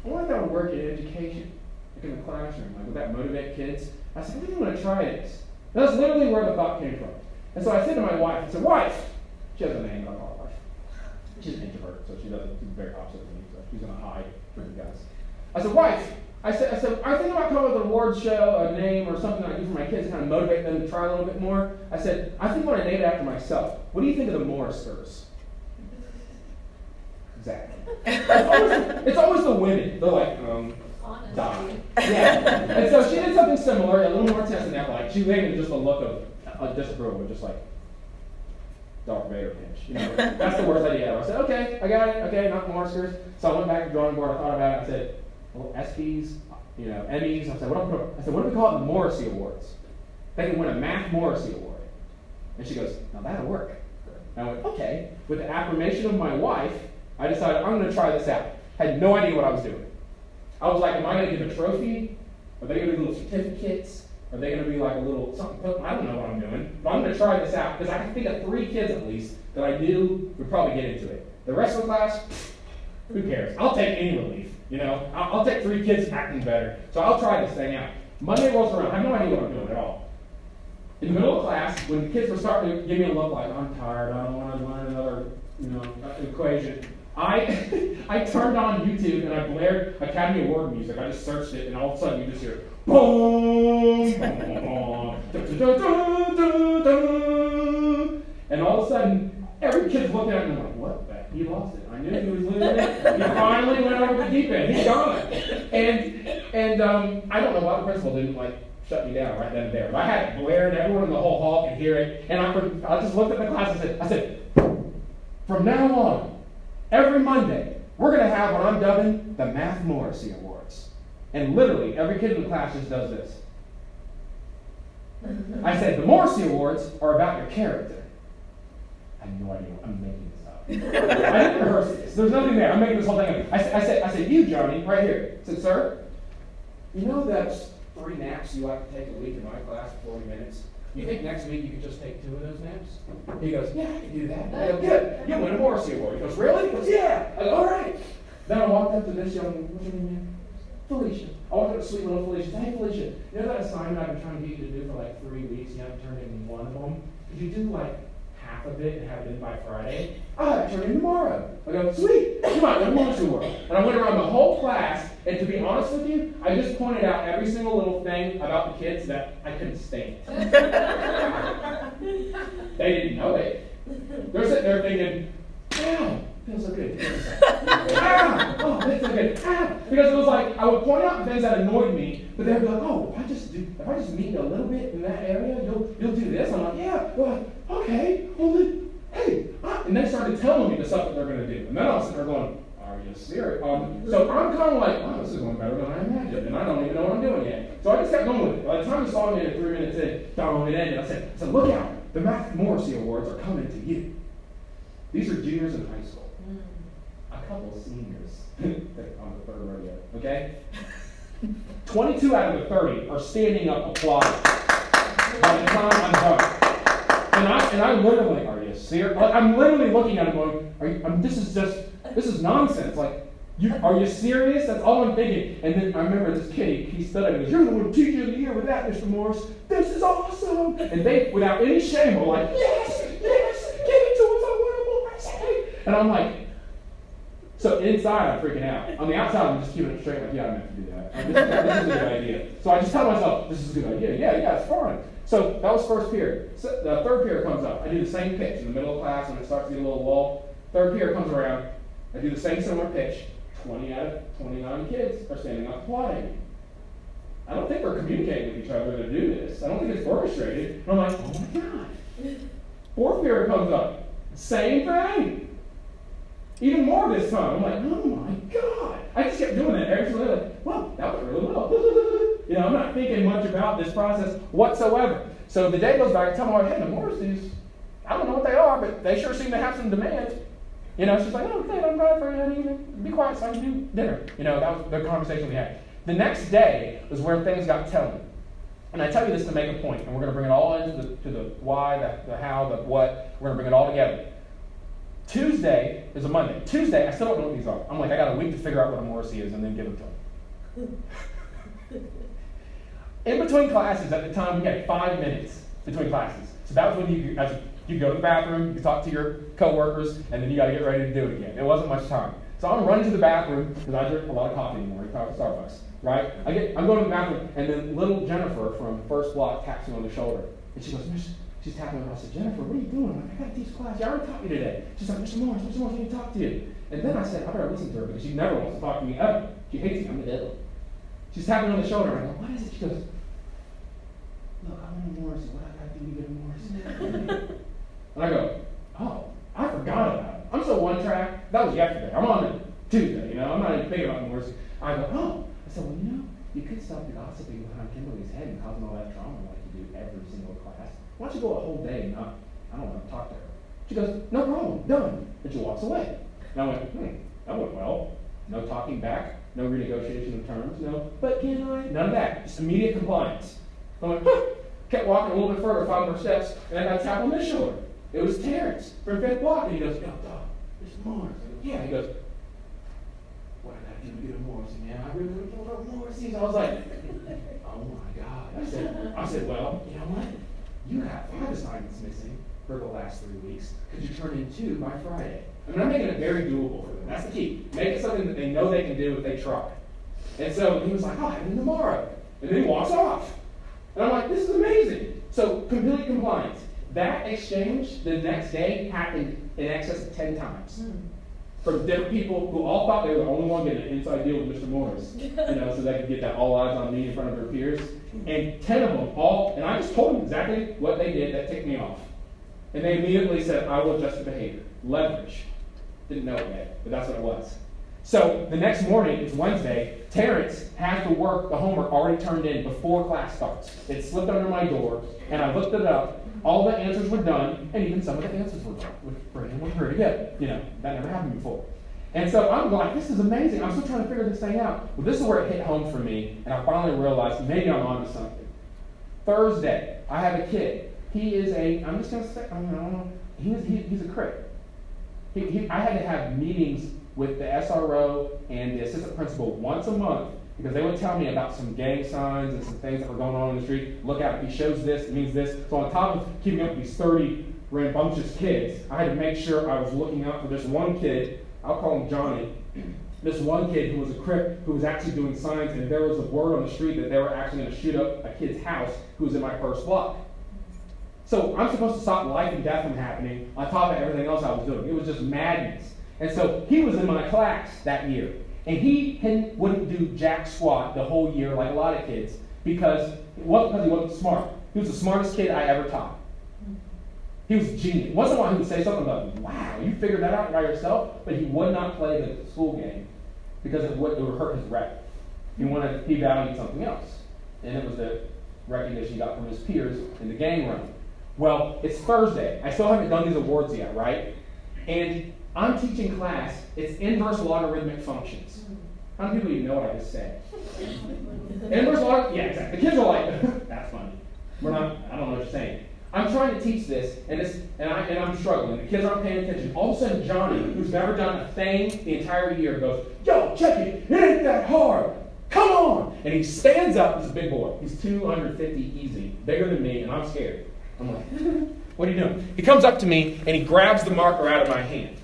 I wonder if that would work in education, like in the classroom, like would that motivate kids? I said, I think I'm going to try this. And that's literally where the thought came from. And so I said to my wife, I said, wife, she has a name, but I call her wife. She's an introvert, so she's very opposite of me, so she's going to hide from you guys. I said, wife, I said, I think about coming up with an award show, a name, or something I do for my kids to kind of motivate them to try a little bit more. I said, I think I want to name it after myself. What do you think of the Morrisers? Exactly. It's always the women. They're like, die. Yeah. And so she did something similar, a little more intense than that. Like, she gave me just a look of disapproval, just like Darth Vader pinch. That's the worst idea ever. I said, okay, I got it. Okay, not Morrisers. So I went back to the drawing board. I thought about it. I said, well, ESPYs, Emmys. I said, what do we call it? The Morrissey Awards. They can win a Math Morrissey Award. And she goes, now that'll work. And I went, okay. With the affirmation of my wife, I decided I'm going to try this out. Had no idea what I was doing. I was like, am I going to give a trophy? Are they going to be little certificates? Are they going to be like a little something? I don't know what I'm doing. But I'm going to try this out because I can think of 3 kids at least that I knew would probably get into it. The rest of the class, who cares? I'll take any relief. I'll take 3 kids acting better. So I'll try this thing out. Monday rolls around. I have no idea what I'm doing at all. In the middle of class, when the kids were starting to give me a look like, I'm tired, I don't want to learn another equation, I turned on YouTube and I blared Academy Award music. I just searched it, and all of a sudden you just hear boom, boom, boom, and all of a sudden every kid's looking at me like, what the heck? He lost it. I knew he was losing it. He finally went over the deep end. He's gone. And I don't know why the principal didn't shut me down right then and there. But I had it blared. Everyone in the whole hall could hear it. And I just looked at the class and I said, from now on, every Monday, we're going to have what I'm dubbing the Math Morrissey Awards. And literally, every kid in the class just does this. I said, the Morrissey Awards are about your character. I have no idea. I'm making this up. I didn't rehearse this. There's nothing there. I'm making this whole thing up. I said, you, Johnny, right here. I said, sir, you know that's 3 naps you like to take a week in my class for 40 minutes? You think next week you could just take 2 of those naps? He goes, yeah, I can do that. I go, good. You win a Morrissey Award. He goes, really? He goes, yeah. I go, all right. Then I walked up to this young, what's your name, man? Felicia. I walked up to sweet little Felicia. Hey, Felicia, you know that assignment I've been trying to get you to do for 3 weeks? You haven't turned in one of them? Could you do half of it and have it in by Friday. I'll have it turned in tomorrow. I go, sweet, come on, come on, sure. And I went around the whole class, and to be honest with you, I just pointed out every single little thing about the kids that I couldn't stand. They didn't know it. They're sitting there thinking, ow, feels so good. Ah, oh, that's so good. Ah. Because it was like, I would point out things that annoyed me, but they'd be like, oh, if I just meet a little bit in that area, you'll do this. I'm like, yeah. They're like, okay, well then, hey. And they started telling me the stuff that they're going to do. And then I was sitting there going, are you serious? So I'm kind of like, oh, this is going better than I imagined, and I don't even know what I'm doing yet. So I just kept going with it. By the time you saw me at 3 minutes in, it ended. I said, look out, the Matt Morrissey Awards are coming to you. These are juniors in high school. A couple of seniors on the third rodeo, okay? 22 out of the 30 are standing up applauding by the time I'm done. And I literally, are you serious? I'm literally looking at him going, this is nonsense. Like, are you serious? That's all I'm thinking. And then I remember this kid, he stood up and goes, you're the one teacher of the year with that, Mr. Morris. This is awesome. And they, without any shame, were like, yes, give it to us, I want Morris. And I'm like, so inside I'm freaking out. On the outside I'm just keeping it straight, like, yeah, I meant to do that. This is a good idea. So I just tell myself, this is a good idea. Yeah, it's fun. So that was first period. So the third period comes up. I do the same pitch in the middle of class when it starts to get a little lull. Third period comes around. I do the same similar pitch. 20 out of 29 kids are standing up applauding. I don't think we're communicating with each other to do this. I don't think it's orchestrated. And I'm like, oh my God. Fourth period comes up. Same thing. Even more this time. I'm like, oh my God. I just kept doing that every single day. Like, well, that went really well. I'm not thinking much about this process whatsoever. So the day goes by, I tell my wife, hey, the Morrisseys, I don't know what they are, but they sure seem to have some demand. She's like, oh, okay, I'm glad for you, honey. Be quiet so I can do dinner. That was the conversation we had. The next day was where things got telling. And I tell you this to make a point, and we're going to bring it all into the why, the how, the what. We're going to bring it all together. Tuesday is a Monday. Tuesday, I still don't know what these are. I'm like, I got a week to figure out what a Morrissey is and then give it to them. In between classes, at the time, we had 5 minutes between classes. So that was when you go to the bathroom, you talk to your coworkers, and then you got to get ready to do it again. It wasn't much time. So I'm running to the bathroom, because I drink a lot of coffee anymore, Starbucks, right? I'm going to the bathroom, and then little Jennifer from first block taps me on the shoulder. And she goes, she's tapping me. I said, Jennifer, what are you doing? I'm like, I got to teach class. You already taught me today. She's like, Mr. Morris, I need to talk to you. And then I said, I better listen to her, because she never wants to talk to me ever. She hates me. I'm the devil. She's tapping me on the shoulder. I go, what is it? She goes, look, I want a Morrissey. What I got to do to get a Morrissey? And I go, oh, I forgot about it. I'm so one track. That was yesterday. I'm on it Tuesday, I'm not even thinking about Morrissey. I go, oh. I said, well, you could stop the gossiping behind Kimberly's head and causing all that drama like you do every single class. Why don't you go a whole day and I don't want to talk to her. She goes, no problem, done. And she walks away. And I went, that went well. No talking back, no renegotiation of terms, no, but can I? None of that. Just immediate compliance. I went, kept walking a little bit further, 5 more steps, and I got a tap on this shoulder. It was Terrence from 5th block, and he goes, yo, dog, it's Morris. Yeah, he goes, what did I do to get a Morrissey, man? I really want to go to Morrissey. I was like, oh my God. I said, well, you know what? You got 5 assignments missing for the last 3 weeks. Could you turn in 2 by Friday? I mean, I'm making it very doable for them. That's the key. Make it something that they know they can do if they try. And so he was like, I'll have it tomorrow. And then he walks off. And I'm like, this is amazing. So complete compliance. That exchange the next day happened in excess of 10 times. From different people who all thought they were the only one getting an inside deal with Mr. Morris. So they could get that all eyes on me in front of their peers. And 10 of them all, and I just told them exactly what they did that ticked me off. And they immediately said, I will adjust the behavior. Leverage. Didn't know it yet, but that's what it was. So the next morning, it's Wednesday, Terrence has the homework already turned in before class starts. It slipped under my door, and I looked it up. All the answers were done, and even some of the answers were done, which for him was pretty good. That never happened before. And so I'm like, this is amazing. I'm still trying to figure this thing out. Well, this is where it hit home for me, and I finally realized maybe I'm onto something. Thursday, I have a kid. He is I'm just going to say, I don't know, he's a critic. I had to have meetings with the SRO and the assistant principal once a month because they would tell me about some gang signs and some things that were going on in the street. Look out, if he shows this, it means this. So on top of keeping up with these 30 rambunctious kids. I had to make sure I was looking out for this one kid. I'll call him Johnny. This one kid who was a crip, who was actually doing signs, and there was a word on the street that they were actually going to shoot up a kid's house who was in my first block. So I'm supposed to stop life and death from happening on top of everything else I was doing. It was just madness. And so he was in my class that year. And he wouldn't do jack squat the whole year like a lot of kids because he wasn't smart. He was the smartest kid I ever taught. He was a genius. Once in a while he would say something like, wow, you figured that out by yourself? But he would not play the school game because it would hurt his rep. He valued something else. And it was the recognition he got from his peers in the gang room. Well, it's Thursday. I still haven't done these awards yet, right? And I'm teaching class. It's inverse logarithmic functions. How many people even know what I just said? Inverse logarithmic, yeah, exactly. The kids are like, that's funny. I don't know what you're saying. I'm trying to teach this, and I'm struggling. The kids aren't paying attention. All of a sudden, Johnny, who's never done a thing the entire year, goes, yo, check it. It ain't that hard. Come on. And he stands up. He's a big boy. He's 250 easy, bigger than me, and I'm scared. I'm like, what are you doing? He comes up to me, and he grabs the marker out of my hand.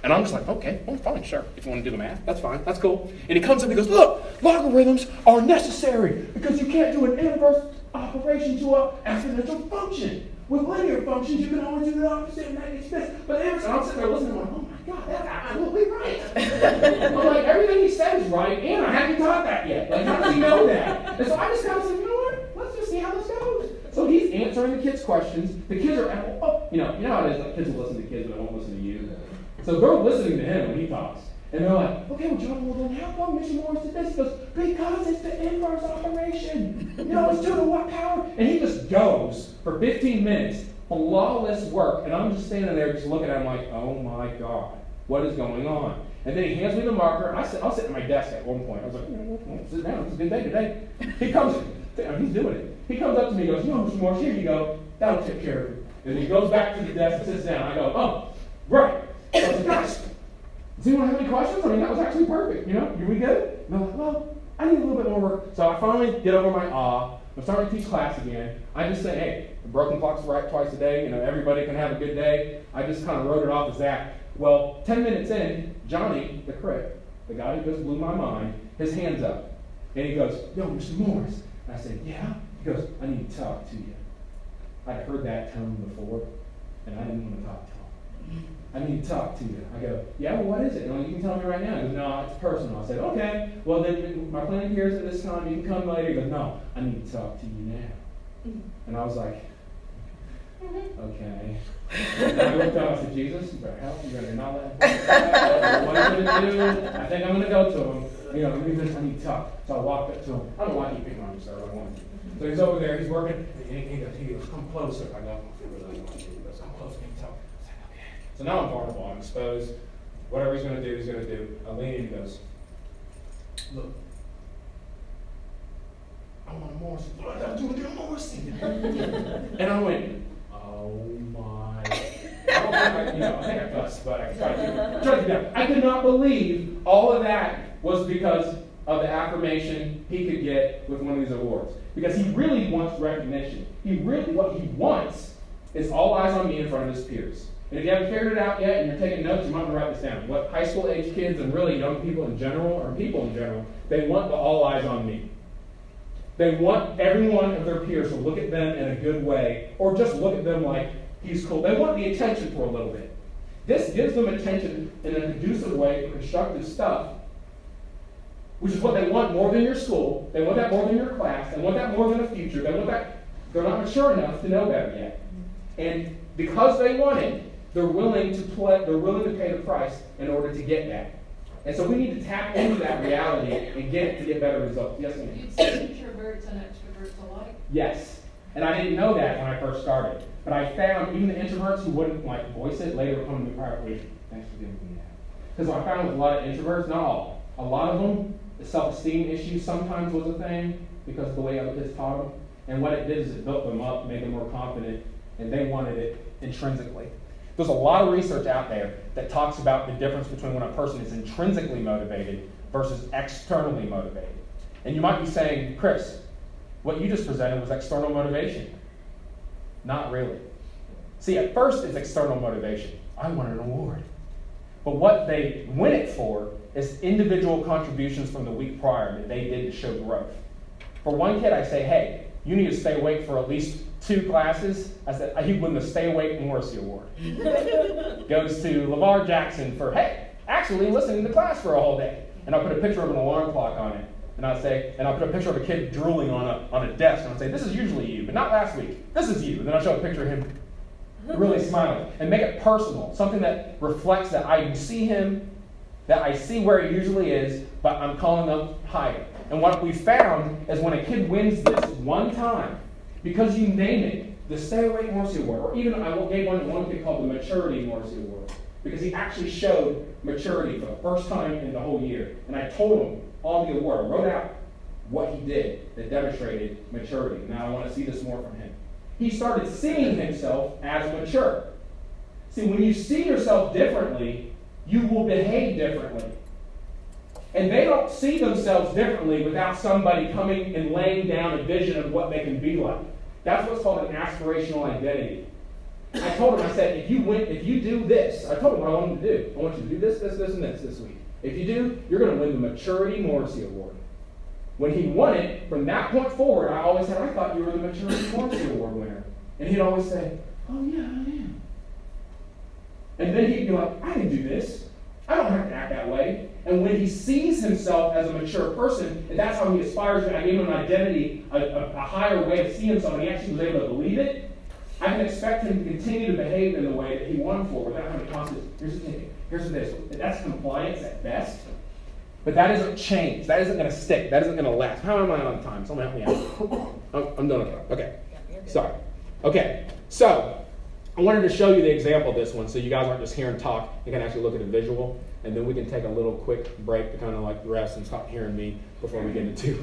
And I'm just like, okay, well, fine, sure. If you want to do the math, that's fine. That's cool. And he comes up and he goes, look, logarithms are necessary because you can't do an inverse operation to an exponential function. With linear functions, you can always do the opposite, and that gets this. But inverse, and I'm sitting there listening, I'm like, oh my God, that's absolutely right. I'm like, everything he said is right, and I haven't taught that yet. Like, how does he know that? And so I just kind of said, you know what? Let's just see how this goes. So he's answering the kids' questions. The kids are, you know how it is, like kids will listen to kids, but they won't listen to you. So they're listening to him when he talks. And they're like, okay, well, John, well, then how come Mr. Morris did this? He goes, because it's the inverse operation. You know, it's 2 to what power? And he just goes for 15 minutes, flawless work. And I'm just standing there just looking at him like, oh my God, what is going on? And then he hands me the marker. I was sitting at my desk at one point. I was like, sit down, it's a good day today. He comes, he's doing it. He comes up to me and goes, you know, Mr. Morris, here you go. That'll take care of it. And he goes back to the desk and sits down. I go, oh, right. I was like, gosh, does anyone have any questions? I mean, that was actually perfect, you know? Are we good? And I'm like, well, I need a little bit more work. So I finally get over my awe. I'm starting to teach class again. I just say, hey, the broken clock's right twice a day. You know, everybody can have a good day. I just kind of wrote it off as that. Well, 10 minutes in, Johnny, the crip, the guy who just blew my mind, his hand's up. And he goes, yo, Mr. Morris. And I said, yeah? He goes, I need to talk to you. I'd heard that tone before, and I didn't want to talk to him. I need to talk to you. I go, yeah, well, what is it? You can tell me right now. He goes, no, it's personal. I said, okay, well, then my clinic here is at this time. You can come later. He goes, no, I need to talk to you now. And I was like, okay. And I looked up, I said, Jesus, you better help. You better not let him what I'm going to do, I think I'm going to go to him. You know, I need to talk. So I walked up to him. I don't know why he picked on me, sir. I wanted to. So he's over there. He's working. He goes, come closer. I go, he goes, come closer. Can you talk? So now I'm vulnerable, I'm exposed. Whatever he's going to do, he's going to do. I lean in and he goes, look, I want a Morrissey. What do I got to do to get a Morrissey? And I went, oh my. I think I cussed, but I tried to do it. I could not believe all of that was because of the affirmation he could get with one of these awards. Because he really wants recognition. What he wants is all eyes on me in front of his peers. And if you haven't figured it out yet and you're taking notes, you might want to write this down. What high school age kids and really young people in general, or people in general, they want the all eyes on me. They want every one of their peers to look at them in a good way, or just look at them like he's cool. They want the attention for a little bit. This gives them attention in a conducive way for constructive stuff, which is what they want more than your school. They want that more than your class. They want that more than a future. They want that. They're not mature enough to know better yet. And because they want it, they're willing to pay the price in order to get that. And so we need to tap into that reality and get better results. Yes, ma'am? You'd say introverts and extroverts alike? Yes. And I didn't know that when I first started. But I found even the introverts who wouldn't voice it later come to me privately. Thanks for giving me that. Because I found with a lot of introverts, not all, a lot of them, the self-esteem issue sometimes was a thing because of the way other kids taught them. And what it did is it built them up, made them more confident, and they wanted it intrinsically. There's a lot of research out there that talks about the difference between when a person is intrinsically motivated versus externally motivated. And you might be saying, Chris, what you just presented was external motivation. Not really. See, at first it's external motivation. I want an award. But what they win it for is individual contributions from the week prior that they did to show growth. For one kid, I say, hey, you need to stay awake for at least 2 classes. I said, he won the Stay Awake Morrissey Award. Goes to LeVar Jackson for, hey, actually listening to class for a whole day. And I'll put a picture of an alarm clock on it. And I'll put a picture of a kid drooling on a desk. And I'll say, this is usually you, but not last week. This is you. And then I'll show a picture of him really smiling. And make it personal. Something that reflects that I see him, that I see where he usually is, but I'm calling up higher. And what we found is when a kid wins this one time, because you name it, the Stay Awake Morrissey Award, or even I gave one kid called the Maturity Morrissey Award, because he actually showed maturity for the first time in the whole year. And I told him on the award, I wrote out what he did that demonstrated maturity. Now I want to see this more from him. He started seeing himself as mature. See, when you see yourself differently, you will behave differently. And they don't see themselves differently without somebody coming and laying down a vision of what they can be like. That's what's called an aspirational identity. I told him, I said, if you do this, I told him what I want him to do. I want you to do this, and this week. If you do, you're going to win the Maturity Morrissey Award. When he won it, from that point forward, I always said, I thought you were the Maturity Morrissey Award winner. And he'd always say, oh yeah, I am. And then he'd be like, I can do this. I don't have to act that way. And when he sees himself as a mature person, and that's how he aspires to, I gave him an identity, a higher way of seeing himself, and he actually was able to believe it, I can expect him to continue to behave in the way that he won for without having to constantly, here's the ticket, here's this. That's compliance at best. But that isn't change. That isn't going to stick. That isn't going to last. How am I on time? Someone help me out. I'm doing okay. Okay. Sorry. Okay. So, I wanted to show you the example of this one so you guys aren't just hearing talk. You can actually look at a visual. And then we can take a little quick break to kind of like rest and stop hearing me before we get into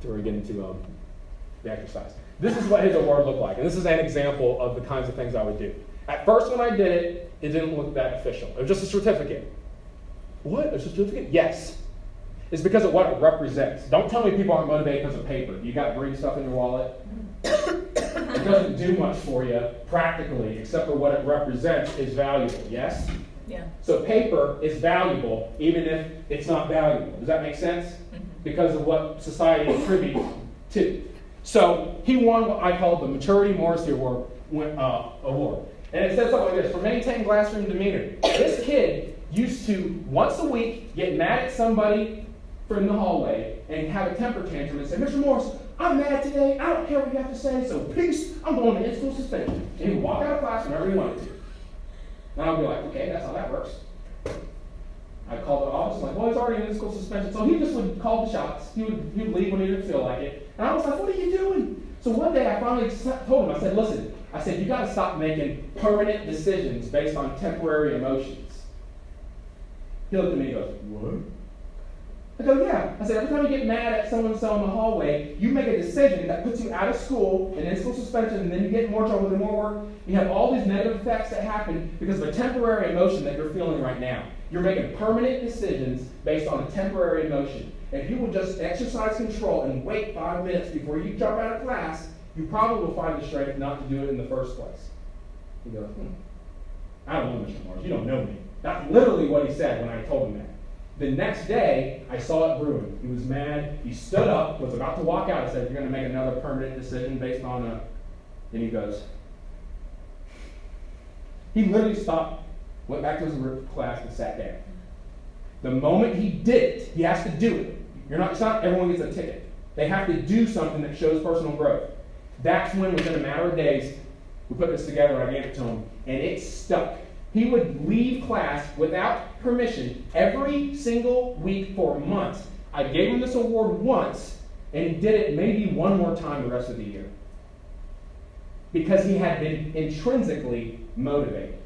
the exercise. This is what his award looked like. And this is an example of the kinds of things I would do. At first when I did it, it didn't look that official. It was just a certificate. What? A certificate? Yes. It's because of what it represents. Don't tell me people aren't motivated because of paper. You got green stuff in your wallet? It doesn't do much for you practically, except for what it represents is valuable. Yes? Yeah. So paper is valuable even if it's not valuable. Does that make sense? Mm-hmm. Because of what society is privy to. So he won what I call the Maturity Morrissey Award. And it says something like this: for maintain classroom demeanor. This kid used to, once a week, get mad at somebody from the hallway and have a temper tantrum and say, Mr. Morris, I'm mad today. I don't care what you have to say, so peace, I'm going to in-school suspension. And he'd walk out of class whenever he wanted to. And I'd be like, okay, that's how that works. I'd call the office, like, well, he's already in in-school suspension. So he just would call the shots. He would leave when he didn't feel like it. And I was like, what are you doing? So one day I finally told him, I said, listen, you got to stop making permanent decisions based on temporary emotions. He looked at me and goes, what? I go, yeah. I said, every time you get mad at so-and-so in the hallway, you make a decision that puts you out of school and in school suspension, and then you get in more trouble and more work. You have all these negative effects that happen because of a temporary emotion that you're feeling right now. You're making permanent decisions based on a temporary emotion. If you will just exercise control and wait 5 minutes before you jump out of class, you probably will find the strength not to do it in the first place. He goes, I don't know, Mr. Morris. You don't know me. That's literally what he said when I told him that. The next day, I saw it brewing. He was mad. He stood up, was about to walk out. I said, you're going to make another permanent decision based on a... And he goes... He literally stopped, went back to his class, and sat down. The moment he did it, he has to do it. It's not everyone gets a ticket. They have to do something that shows personal growth. That's when, within a matter of days, we put this together and I gave it to him, and it stuck. He would leave class without permission every single week for months. I gave him this award once, and he did it maybe one more time the rest of the year. Because he had been intrinsically motivated.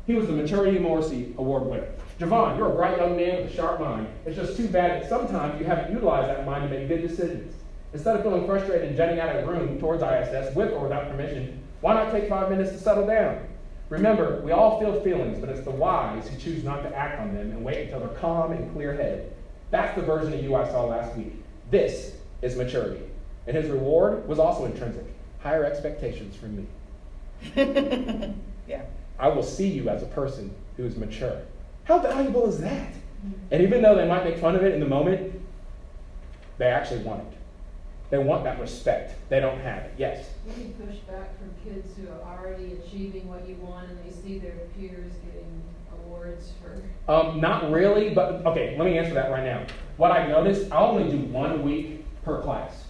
He was the Maturity Morrissey Award winner. Javon, you're a bright young man with a sharp mind. It's just too bad that sometimes you haven't utilized that mind to make good decisions. Instead of feeling frustrated and jetting out of the room towards ISS with or without permission, why not take 5 minutes to settle down? Remember, we all feel feelings, but it's the wise who choose not to act on them and wait until they're calm and clear-headed. That's the version of you I saw last week. This is maturity. And his reward was also intrinsic. Higher expectations from me. Yeah. I will see you as a person who is mature. How valuable is that? And even though they might make fun of it in the moment, they actually want it. They want that respect. They don't have it. Yes? You need pushback from kids who are already achieving what you want and they see their peers getting awards for. Not really, but okay, let me answer that right now. What I've noticed, I only do 1 week per class.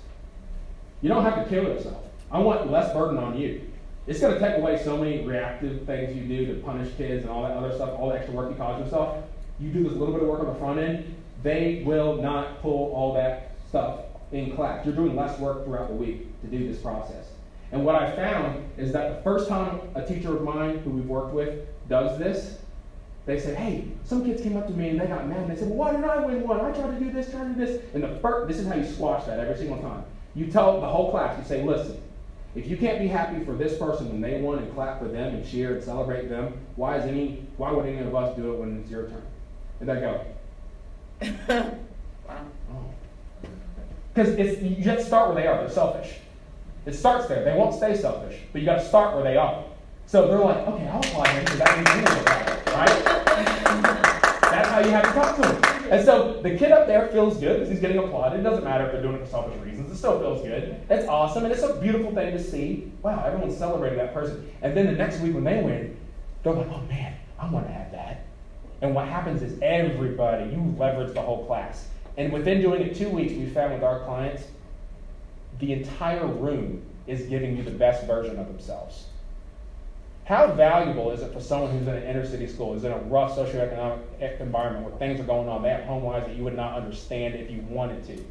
You don't have to kill yourself. I want less burden on you. It's going to take away so many reactive things you do to punish kids and all that other stuff, all the extra work you cause yourself. You do this little bit of work on the front end, they will not pull all that stuff in class. You're doing less work throughout the week to do this process. And what I found is that the first time a teacher of mine who we've worked with does this, they say, hey, some kids came up to me and they got mad and they said, well, why didn't I win one? I tried to do this, tried to do this. And this is how you squash that every single time. You tell the whole class, you say, listen, if you can't be happy for this person when they won and clap for them and cheer and celebrate them, why would any of us do it when it's your turn? And they go, Wow. oh. Because you have to start where they are. They're selfish. It starts there. They won't stay selfish, but you got to start where they are. So they're like, okay, I'll apply him because that means I'm going to apply it, right? That's how you have to talk to them. And so the kid up there feels good because he's getting applauded. It doesn't matter if they're doing it for selfish reasons. It still feels good. It's awesome, and it's a beautiful thing to see. Wow, everyone's celebrating that person. And then the next week when they win, they're like, oh man, I want to have that. And what happens is everybody, you leverage the whole class. And within doing it 2 weeks, we found with our clients, the entire room is giving you the best version of themselves. How valuable is it for someone who's in an inner city school, who's in a rough socioeconomic environment where things are going on, they have home lives that you would not understand if you wanted to,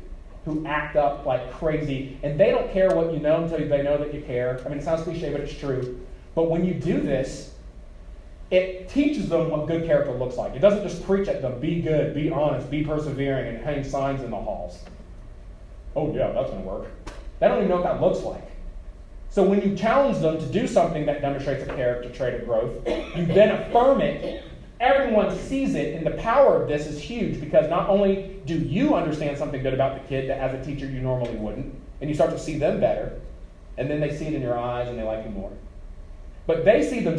who act up like crazy, and they don't care what you know until they know that you care. I mean, it sounds cliche, but it's true. But when you do this, it teaches them what good character looks like. It doesn't just preach at them, be good, be honest, be persevering, and hang signs in the halls. Oh yeah, that's going to work. They don't even know what that looks like. So when you challenge them to do something that demonstrates a character trait of growth, you then affirm it. Everyone sees it, and the power of this is huge because not only do you understand something good about the kid that as a teacher you normally wouldn't, and you start to see them better, and then they see it in your eyes and they like you more. But they see good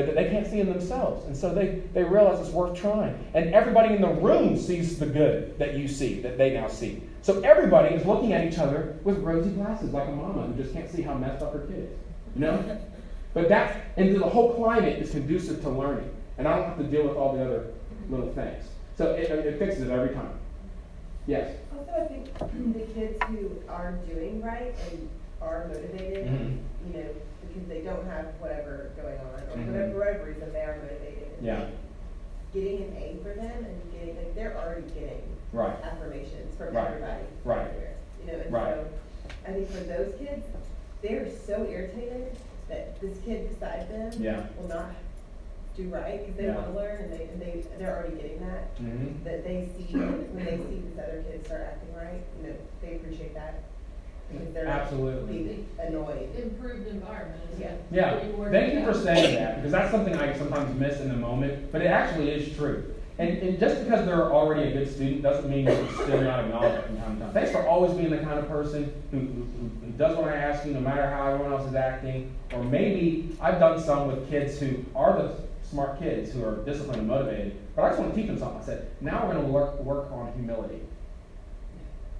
that they can't see in themselves. And so they realize it's worth trying. And everybody in the room sees the good that you see, that they now see. So everybody is looking at each other with rosy glasses, like a mama who just can't see how messed up her kid is. You know? But and the whole climate is conducive to learning. And I don't have to deal with all the other little things. So it fixes it every time. Yes? Also, I think the kids who are doing right and are motivated, you know, because they don't have whatever going on, or for whatever reason they are motivated. Yeah. Getting an A for them and getting, like, they're already getting Right. affirmations from Right. everybody. Right. Everywhere, you know, and Right. so I think for those kids, they're so irritated that this kid beside them will not do right because they Yeah. want to learn and they're already getting that. Mm-hmm. That they see when they see these other kids start acting right, you know, they appreciate that because they're Absolutely. not being annoyed. Improved environment is Yeah. Yeah, rewarding thank you for outcome. saying that, because that's something I sometimes miss in the moment, but it actually is true. And just because they're already a good student doesn't mean you should still not acknowledge it from time to time. Thanks for always being the kind of person who does what I ask you no matter how everyone else is acting. Or maybe I've done some with kids who are the smart kids who are disciplined and motivated, but I just want to teach them something. I said, now we're going to work on humility.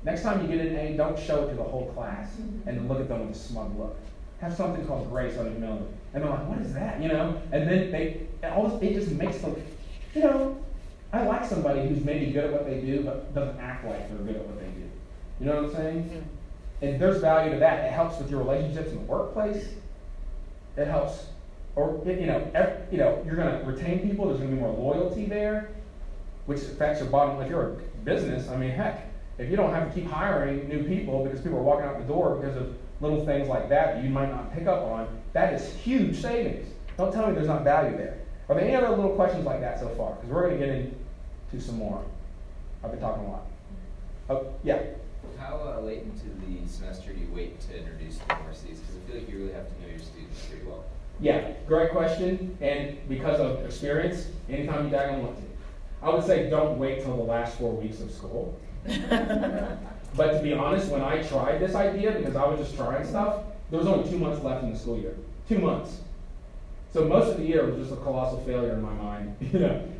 Next time you get an A, don't show it to the whole class and look at them with a smug look. Have something called grace on humility. And they're like, what is that? You know? And then it just makes them, you know, I like somebody who's maybe good at what they do, but doesn't act like they're good at what they do. You know what I'm saying? And there's value to that. It helps with your relationships in the workplace. It helps, or you're going to retain people. There's going to be more loyalty there, which affects your bottom. If you're a business, I mean, heck, if you don't have to keep hiring new people because people are walking out the door because of little things like that you might not pick up on, that is huge savings. Don't tell me there's not value there. Are there any other little questions like that so far? Because we're going to get into some more. I've been talking a lot. Oh, yeah. How late into the semester do you wait to introduce the courses? Because I feel like you really have to know your students pretty well. Yeah, great question. And because of experience, anytime you daggone want to. I would say don't wait till the last 4 weeks of school. But to be honest, when I tried this idea, because I was just trying stuff, there was only 2 months left in the school year. 2 months. So most of the year was just a colossal failure in my mind,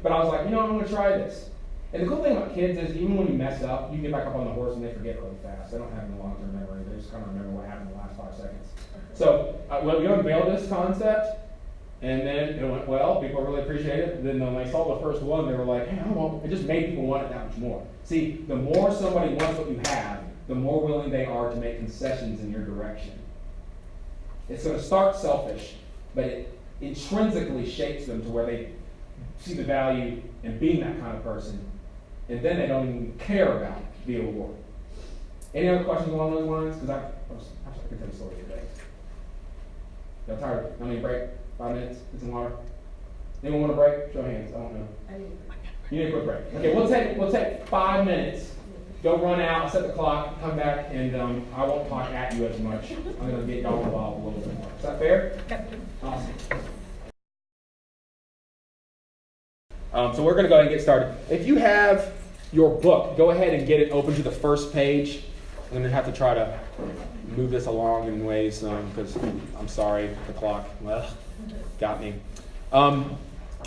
But I was like, I'm going to try this. And the cool thing about kids is even when you mess up, you get back up on the horse and they forget really fast. They don't have any long-term memory. They just kind of remember what happened in the last 5 seconds. So we unveiled this concept, and then it went well. People really appreciated it. Then when they saw the first one, they were like, hey, it just made people want it that much more. See, the more somebody wants what you have, the more willing they are to make concessions in your direction. It's going to start selfish, but it intrinsically shapes them to where they see the value in being that kind of person, and then they don't even care about the award. Any other questions along those lines? Because I could tell a story today. Y'all tired? I need a break? 5 minutes? Get some water? Anyone want a break? Show of hands. I don't know. You need a quick break. Okay, we'll take 5 minutes. Go run out, set the clock, come back, and I won't talk at you as much. I'm going to get y'all involved a little bit more. Is that fair? Awesome. So we're going to go ahead and get started. If you have your book, go ahead and get it open to the first page. I'm going to have to try to move this along in ways because I'm sorry, the clock got me.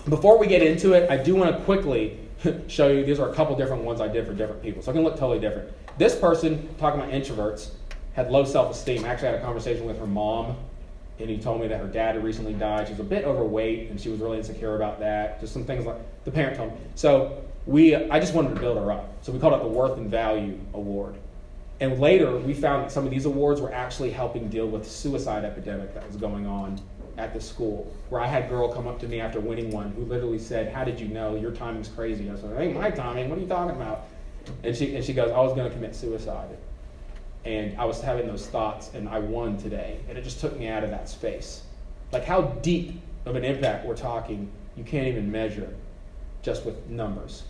Before we get into it, I do want to quickly show you, these are a couple different ones I did for different people. So it can look totally different. This person, talking about introverts, had low self-esteem. I actually had a conversation with her mom, and he told me that her dad had recently died. She was a bit overweight, and she was really insecure about that. Just some things like the parent told me. So I just wanted to build her up. So we called it the Worth and Value Award. And later, we found that some of these awards were actually helping deal with the suicide epidemic that was going on at the school, where I had a girl come up to me after winning one who literally said, how did you know? Your timing's crazy. I said, it ain't my timing. What are you talking about? And she goes, I was going to commit suicide. And I was having those thoughts, and I won today. And it just took me out of that space. Like how deep of an impact we're talking, you can't even measure just with numbers.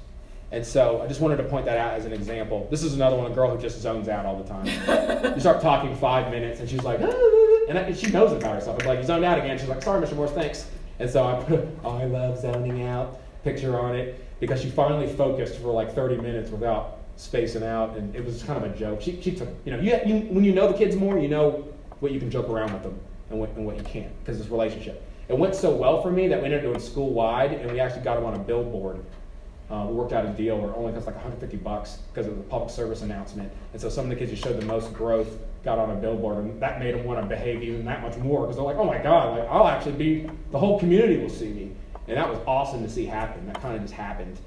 And so I just wanted to point that out as an example. This is another one, a girl who just zones out all the time. You start talking 5 minutes, and she's like, and she knows it about herself. It's like, you zoned out again. She's like, sorry, Mr. Morse, thanks. And so I put, I love zoning out picture on it, because she finally focused for like 30 minutes without spacing out, and it was kind of a joke. She took, when you know the kids more, you know what you can joke around with them and what you can't, because it's a relationship. It went so well for me that we ended up doing school-wide, and we actually got them on a billboard. We worked out a deal where it only cost like $150 because it was a public service announcement. And so some of the kids who showed the most growth got on a billboard, and that made them want to behave even that much more, because they're like, oh my God, like I'll actually be, the whole community will see me. And that was awesome to see happen. That kind of just happened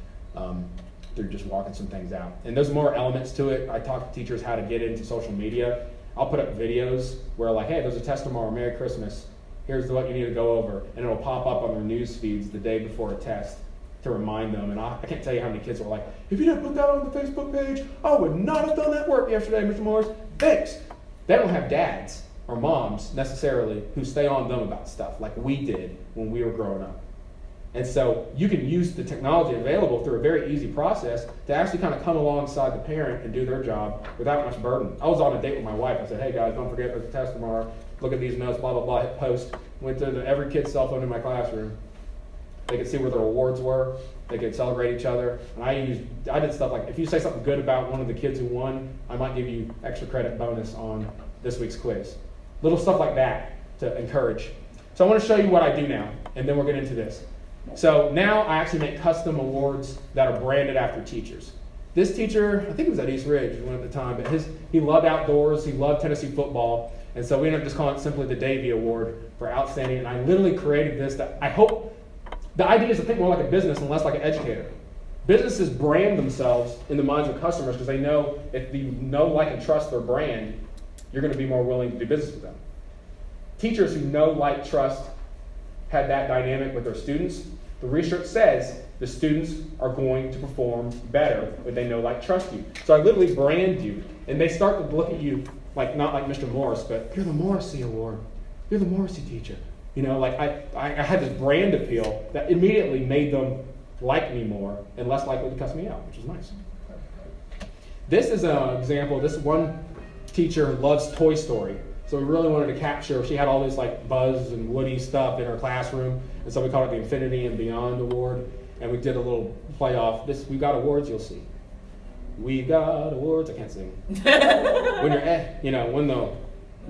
through just walking some things out. And there's more elements to it. I talk to teachers how to get into social media. I'll put up videos where like, hey, there's a test tomorrow, Merry Christmas. Here's what you need to go over. And it'll pop up on their news feeds the day before a test to remind them. And I can't tell you how many kids were like, if you didn't put that on the Facebook page, I would not have done that work yesterday, Mr. Morris. Thanks. They don't have dads or moms necessarily who stay on them about stuff like we did when we were growing up. And so you can use the technology available through a very easy process to actually kind of come alongside the parent and do their job without much burden. I was on a date with my wife. I said, hey guys, don't forget there's a test tomorrow. Look at these notes, blah, blah, blah, hit post. Went to every kid's cell phone in my classroom. They could see where their awards were. They could celebrate each other. And I did stuff like, if you say something good about one of the kids who won, I might give you extra credit bonus on this week's quiz. Little stuff like that to encourage. So I want to show you what I do now, and then we'll get into this. So now I actually make custom awards that are branded after teachers. This teacher, I think it was at East Ridge one at the time, but he loved outdoors, he loved Tennessee football, and so we ended up just calling it simply the Davy Award for outstanding. And I literally created this that I hope, the idea is to think more like a business and less like an educator. Businesses brand themselves in the minds of customers because they know if you know, like, and trust their brand, you're going to be more willing to do business with them. Teachers who know, like, trust, had that dynamic with their students, the research says the students are going to perform better when they know, like, trust you. So I literally brand you, and they start to look at you like, not like Mr. Morris, but you're the Morrissey Award. You're the Morrissey teacher. Like I had this brand appeal that immediately made them like me more and less likely to cuss me out, which is nice. This is an example. This one teacher loves Toy Story. So we really wanted to capture, she had all this like Buzz and Woody stuff in her classroom, and so we called it the Infinity and Beyond Award, and we did a little play off. We got awards, you'll see. We got awards, I can't sing. When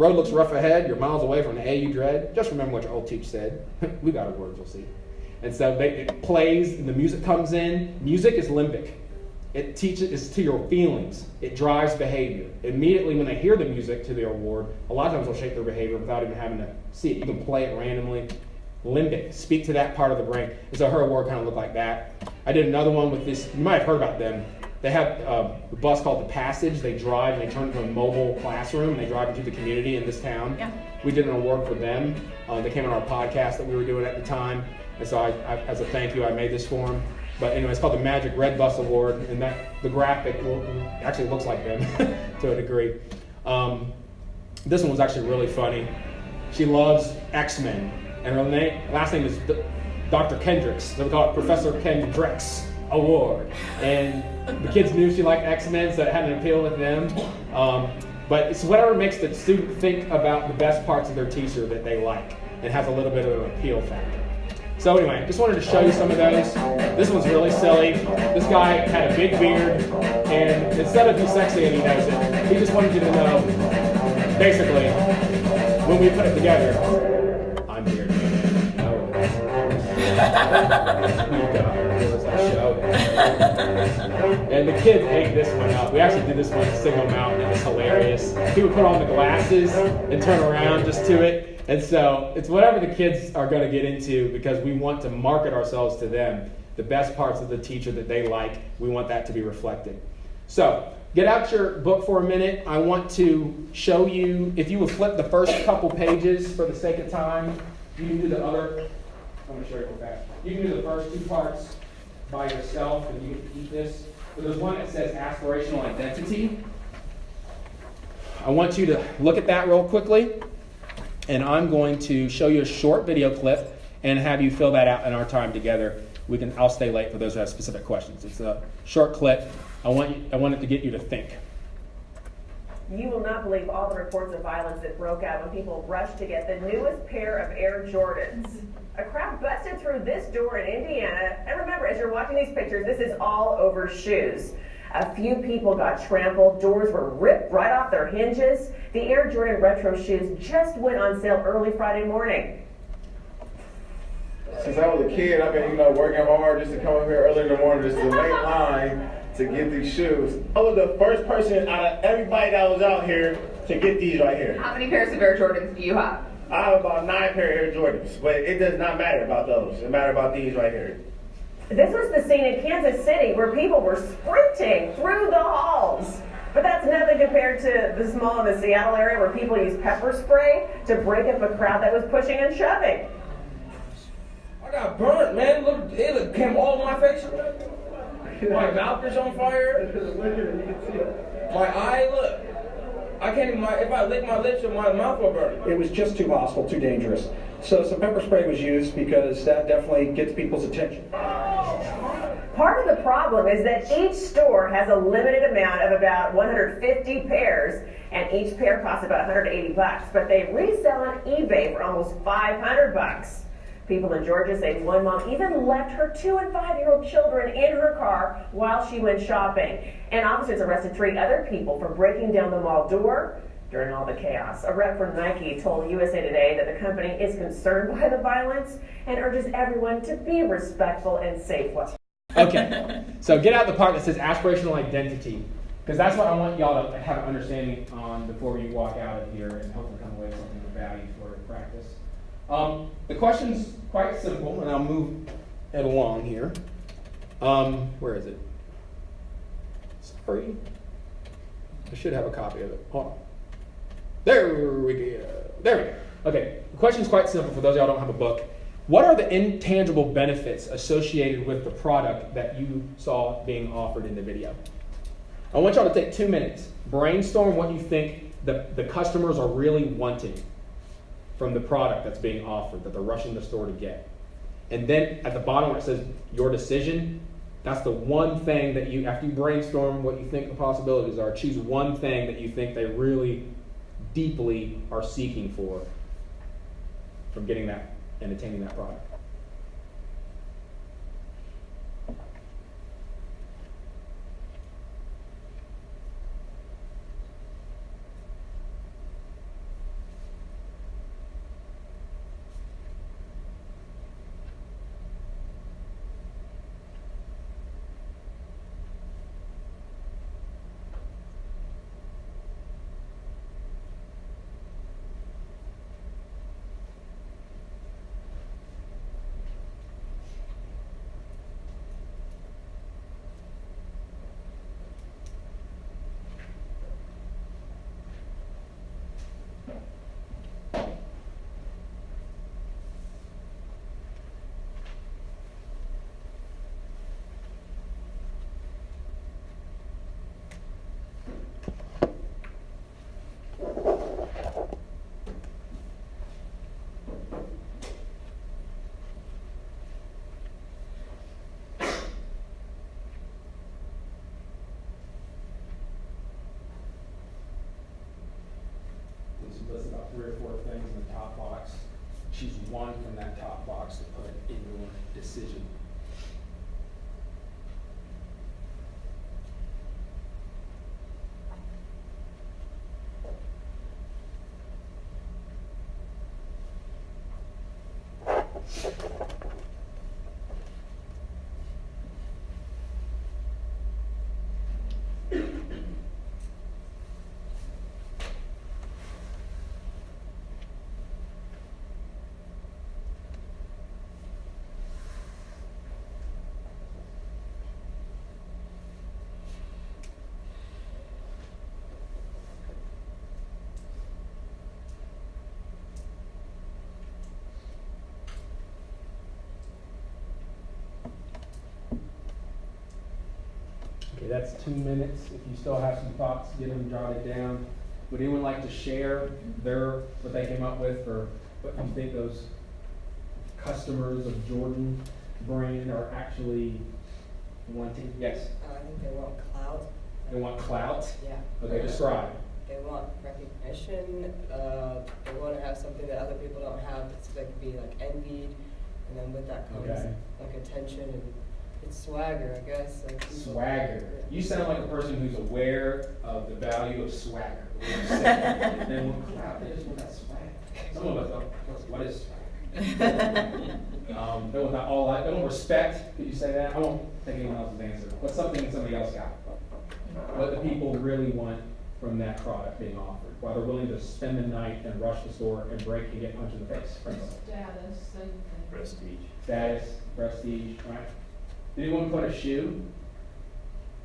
road looks rough ahead, you're miles away from the A you dread, just remember what your old teacher said. We got awards, you'll see. And so it plays, and the music comes in. Music is limbic. It teaches to your feelings. It drives behavior. Immediately when they hear the music to the award, a lot of times they'll shape their behavior without even having to see it. You can play it randomly. Limbic, speak to that part of the brain. And so her award kind of looked like that. I did another one with this, you might have heard about them. They have a bus called The Passage. They drive and they turn it into a mobile classroom. And they drive into the community in this town. Yeah. We did an award for them. They came on our podcast that we were doing at the time. And so I, as a thank you, I made this for them. But anyway, it's called the Magic Red Bus Award. And the graphic actually looks like them to a degree. This one was actually really funny. She loves X-Men. And her last name is Dr. Kendricks. They would call it Professor Kendricks Award. And the kids knew she liked X-Men, so it had an appeal with them. But it's whatever makes the student think about the best parts of their teacher that they like. It has a little bit of an appeal factor. So anyway, just wanted to show you some of those. This one's really silly. This guy had a big beard, and instead of he's sexy and he knows it, he just wanted you to know, basically, when we put it together, I'm beard man. And the kids ate this one up. We actually did this one at Signal Mountain. It was hilarious. He would put on the glasses and turn around just to it. And so it's whatever the kids are going to get into, because we want to market ourselves to them. The best parts of the teacher that they like, we want that to be reflected. So get out your book for a minute. I want to show you, if you would flip the first couple pages for the sake of time. You can do the other, I'm going to show you real fast. You can do the first two parts by yourself, and you can keep this. But there's one that says aspirational identity. I want you to look at that real quickly. And I'm going to show you a short video clip and have you fill that out in our time together. I'll stay late for those who have specific questions. It's a short clip. I want it to get you to think. You will not believe all the reports of violence that broke out when people rushed to get the newest pair of Air Jordans. A crowd busted through this door in Indiana. And remember, as you're watching these pictures, this is all over shoes. A few people got trampled. Doors were ripped right off their hinges. The Air Jordan Retro shoes just went on sale early Friday morning. Since I was a kid, I've been, working hard just to come up here early in the morning just to wait in line to get these shoes. I was the first person out of everybody that was out here to get these right here. How many pairs of Air Jordans do you have? I have about 9 pair of Air Jordans, but it does not matter about those. It matters about these right here. This was the scene in Kansas City where people were sprinting through the halls. But that's nothing compared to the small in the Seattle area where people use pepper spray to break up a crowd that was pushing and shoving. I got burnt, man. Look, it came all over my face. My mouth is on fire. My eye, look. I can't even, if I lick my lips, my mouth will burn. It was just too hostile, too dangerous. So some pepper spray was used because that definitely gets people's attention. Part of the problem is that each store has a limited amount of about 150 pairs, and each pair costs about $180, but they resell on eBay for almost $500. People in Georgia say one mom even left her 2- and 5-year-old children in her car while she went shopping. And officers arrested 3 other people for breaking down the mall door during all the chaos. A rep for Nike told USA Today that the company is concerned by the violence and urges everyone to be respectful and safe. Okay, so get out the part that says aspirational identity, because that's what I want y'all to have an understanding on before you walk out of here and hopefully come away with something of value for practice. The question's quite simple, and I'll move it along here. Where is it? Sorry. I should have a copy of it. Hold on. There we go. There we go. Okay, the question's quite simple for those of y'all who don't have a book. What are the intangible benefits associated with the product that you saw being offered in the video? I want y'all to take 2 minutes, brainstorm what you think the customers are really wanting from the product that's being offered, that they're rushing the store to get. And then at the bottom where it says your decision, that's the one thing that you, after you brainstorm what you think the possibilities are, choose one thing that you think they really deeply are seeking for from getting that and attaining that product. 3 or 4 things in the top box. Choose one from that top box to put in your decision. Okay, that's 2 minutes. If you still have some thoughts, get them jotted down. Would anyone like to share what they came up with, or what you think those customers of Jordan brand are actually wanting? Yes? I think they want clout. They want clout? Yeah. Okay, describe. They want recognition. They want to have something that other people don't have, so they can be like envied, and then with that comes like attention and it's swagger, I guess. Like Swagger. You sound like a person who's aware of the value of swagger. They want clout. They just want that swagger. Some of us don't. What is swagger? They want that all. They want respect. Could you say that? I won't take anyone else's answer. What's something somebody else got? What the people really want from that product being offered? Why they're willing to spend the night and rush the store and break and get punched in the face. Status, same thing. Prestige. Status, prestige, right? Did anyone put a shoe?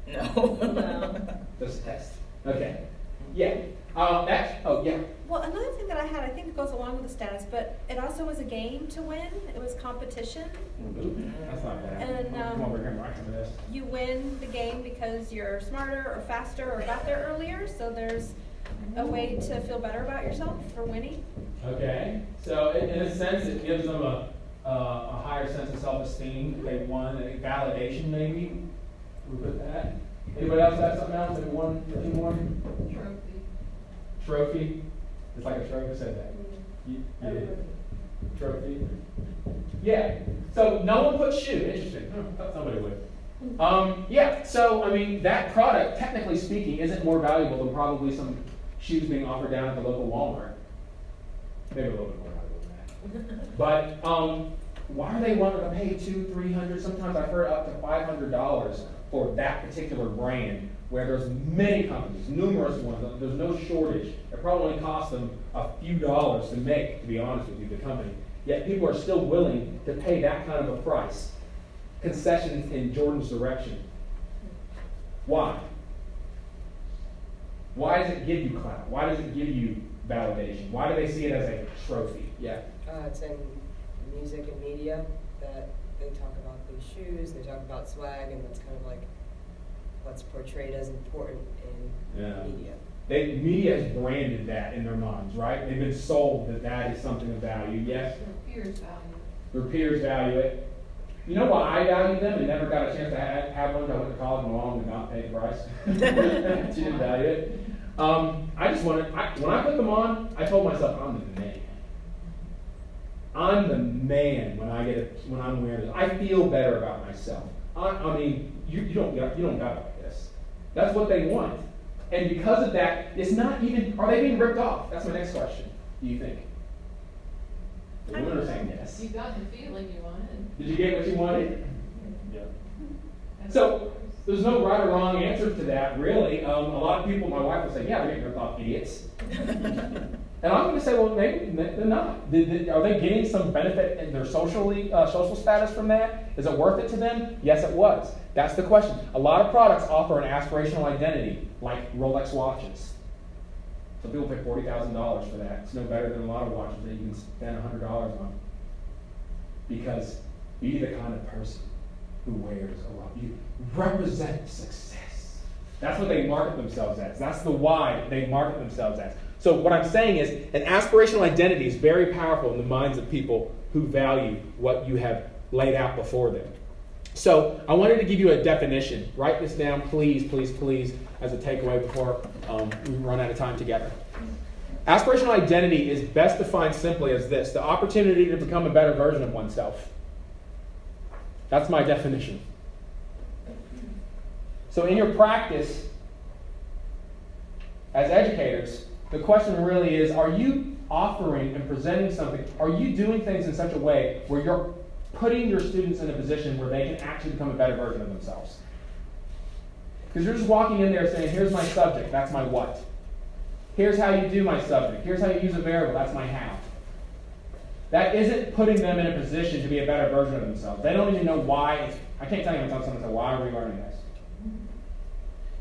No. Just a test. Okay. Yeah. Yeah. Well, another thing that I had, I think it goes along with the status, but it also was a game to win. It was competition. Ooh, that's not bad. And Come over here and write some of this. you win the game because you're smarter or faster or got there earlier. So there's a way to feel better about yourself for winning. Okay. So in a sense, it gives them a higher sense of self-esteem. They won a validation, maybe. We put that. Anybody else have something else? Maybe one, a few more? Trophy. It's like a trophy. Said that. You did. Trophy. Yeah. So no one put shoe. Interesting. Thought somebody would. Yeah. So I mean, that product, technically speaking, isn't more valuable than probably some shoes being offered down at the local Walmart. Maybe a little bit more valuable than that. But why are they wanting to pay $200, $300? Sometimes I've heard up to $500 for that particular brand, where there's many companies, numerous ones. There's no shortage. It probably only costs them a few dollars to make, to be honest with you, the company. Yet people are still willing to pay that kind of a price. Concessions in Jordan's direction. Why? Why does it give you clout? Why does it give you validation? Why do they see it as a trophy? Yeah. It's in music and media that they talk about these shoes, they talk about swag, and that's kind of like what's portrayed as important in media. Media has branded that in their minds, right? They've been sold that that is something of value. Yes? Their peers value it. Their peers value it. You know why I value them and never got a chance to have one? I went to college and long and not paid the price. She didn't value it. I just wanted, when I put them on, I told myself, I'm the man. I'm the man when I'm wearing this. I feel better about myself. I mean, you don't got like this. That's what they want. And because of that, it's not even, are they being ripped off? That's my next question, do you think? The women are saying yes. You got the feeling you wanted. Did you get what you wanted? Yeah. So, there's no right or wrong answer to that, really. A lot of people, my wife will say, yeah, they're getting ripped off, idiots. And I'm going to say, well, maybe they're not. Are they getting some benefit in their social status from that? Is it worth it to them? Yes, it was. That's the question. A lot of products offer an aspirational identity, like Rolex watches. Some people pay $40,000 for that. It's no better than a lot of watches that you can spend $100 on. Because be the kind of person who wears a lot. You represent success. That's what they market themselves as. That's the why they market themselves as. So what I'm saying is, an aspirational identity is very powerful in the minds of people who value what you have laid out before them. So I wanted to give you a definition. Write this down, please, please, please, as a takeaway before we run out of time together. Aspirational identity is best defined simply as this: the opportunity to become a better version of oneself. That's my definition. So in your practice as educators, the question really is, are you offering and presenting something? Are you doing things in such a way where you're putting your students in a position where they can actually become a better version of themselves? Because you're just walking in there saying, here's my subject, that's my what. Here's how you do my subject. Here's how you use a variable, that's my how. That isn't putting them in a position to be a better version of themselves. They don't even know why. I can't tell you when someone says, why are we learning this?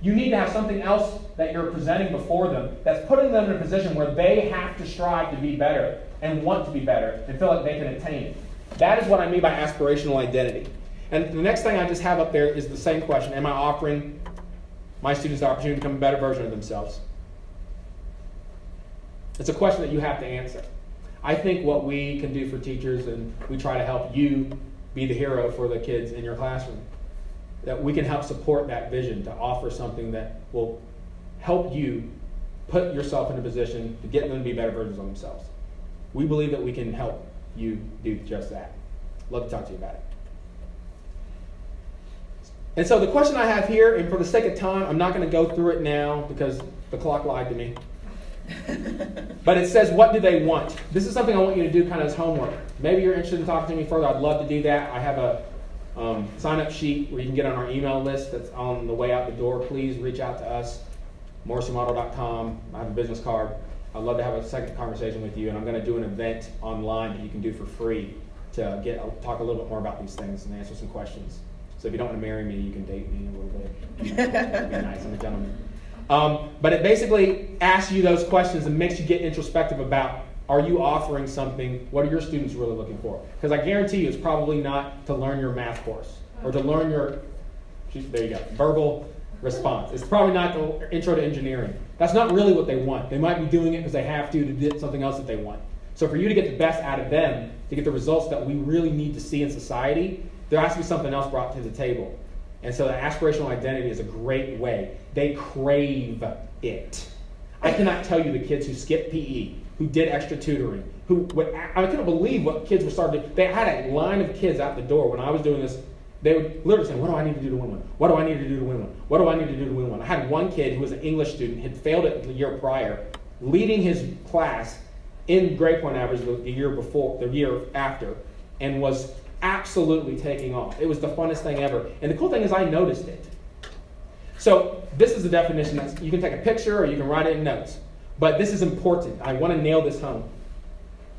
You need to have something else that you're presenting before them that's putting them in a position where they have to strive to be better and want to be better and feel like they can attain it. That is what I mean by aspirational identity. And the next thing I just have up there is the same question. Am I offering my students the opportunity to become a better version of themselves? It's a question that you have to answer. I think what we can do for teachers, and we try to help you be the hero for the kids in your classroom, that we can help support that vision to offer something that will help you put yourself in a position to get them to be better versions of themselves. We believe that we can help you do just that. Love to talk to you about it. And so the question I have here, and for the sake of time, I'm not going to go through it now because the clock lied to me. But it says, what do they want? This is something I want you to do kind of as homework. Maybe you're interested in talking to me further. I'd love to do that. I have a sign-up sheet where you can get on our email list that's on the way out the door. Please reach out to us, morrisseymodel.com. I have a business card. I'd love to have a second conversation with you, and I'm going to do an event online that you can do for free to talk a little bit more about these things and answer some questions. So if you don't want to marry me, you can date me a little bit. It'd be nice. I'm a gentleman. But it basically asks you those questions and makes you get introspective about, are you offering something? What are your students really looking for? Because I guarantee you it's probably not to learn your math course or to learn your, there you go, verbal response. It's probably not the intro to engineering. That's not really what they want. They might be doing it because they have to get something else that they want. So for you to get the best out of them, to get the results that we really need to see in society, there has to be something else brought to the table. And so the aspirational identity is a great way. They crave it. I cannot tell you the kids who skipped PE, who did extra tutoring, I couldn't believe what kids were starting to do. They had a line of kids out the door when I was doing this. They would literally say, what do I need to do to win one? What do I need to do to win one? What do I need to do to win one? I had one kid who was an English student, had failed it the year prior, leading his class in grade point average the year after, and was absolutely taking off. It was the funnest thing ever. And the cool thing is I noticed it. So this is the definition. You can take a picture or you can write it in notes. But this is important. I want to nail this home.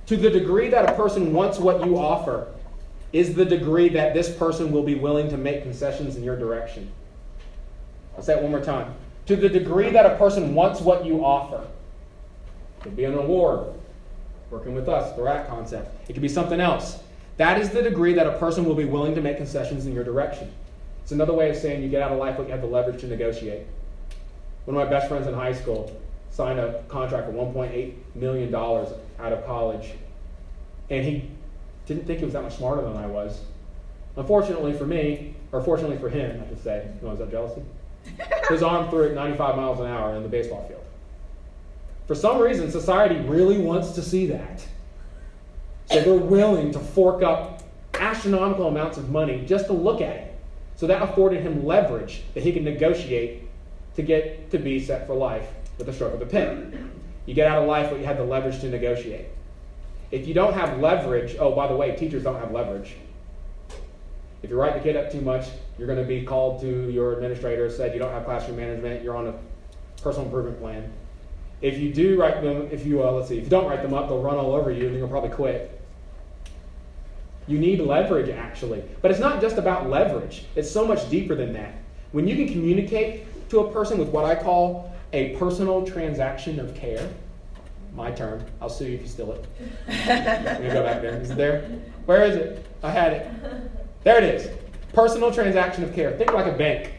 To the degree that a person wants what you offer is the degree that this person will be willing to make concessions in your direction. I'll say it one more time. To the degree that a person wants what you offer, it could be an award, working with us, the RAT concept. It could be something else. That is the degree that a person will be willing to make concessions in your direction. It's another way of saying you get out of life what you have the leverage to negotiate. One of my best friends in high school signed a contract for $1.8 million out of college, and he didn't think he was that much smarter than I was. Unfortunately for me, or fortunately for him, I should say, is that jealousy? His arm threw it 95 miles an hour in the baseball field. For some reason, society really wants to see that. So they're willing to fork up astronomical amounts of money just to look at it. So that afforded him leverage that he could negotiate to get to be set for life with a stroke of a pen. You get out of life what you had the leverage to negotiate. If you don't have leverage, oh, by the way, teachers don't have leverage. If you write the kid up too much, you're going to be called to your administrator, said you don't have classroom management, you're on a personal improvement plan. If you do write them, if you don't write them up, they'll run all over you and you'll probably quit. You need leverage, actually. But it's not just about leverage. It's so much deeper than that. When you can communicate to a person with what I call a personal transaction of care, my term, I'll sue you if you steal it. Let me go back there. Is it there? Where is it? I had it. There it is. Personal transaction of care. Think like a bank.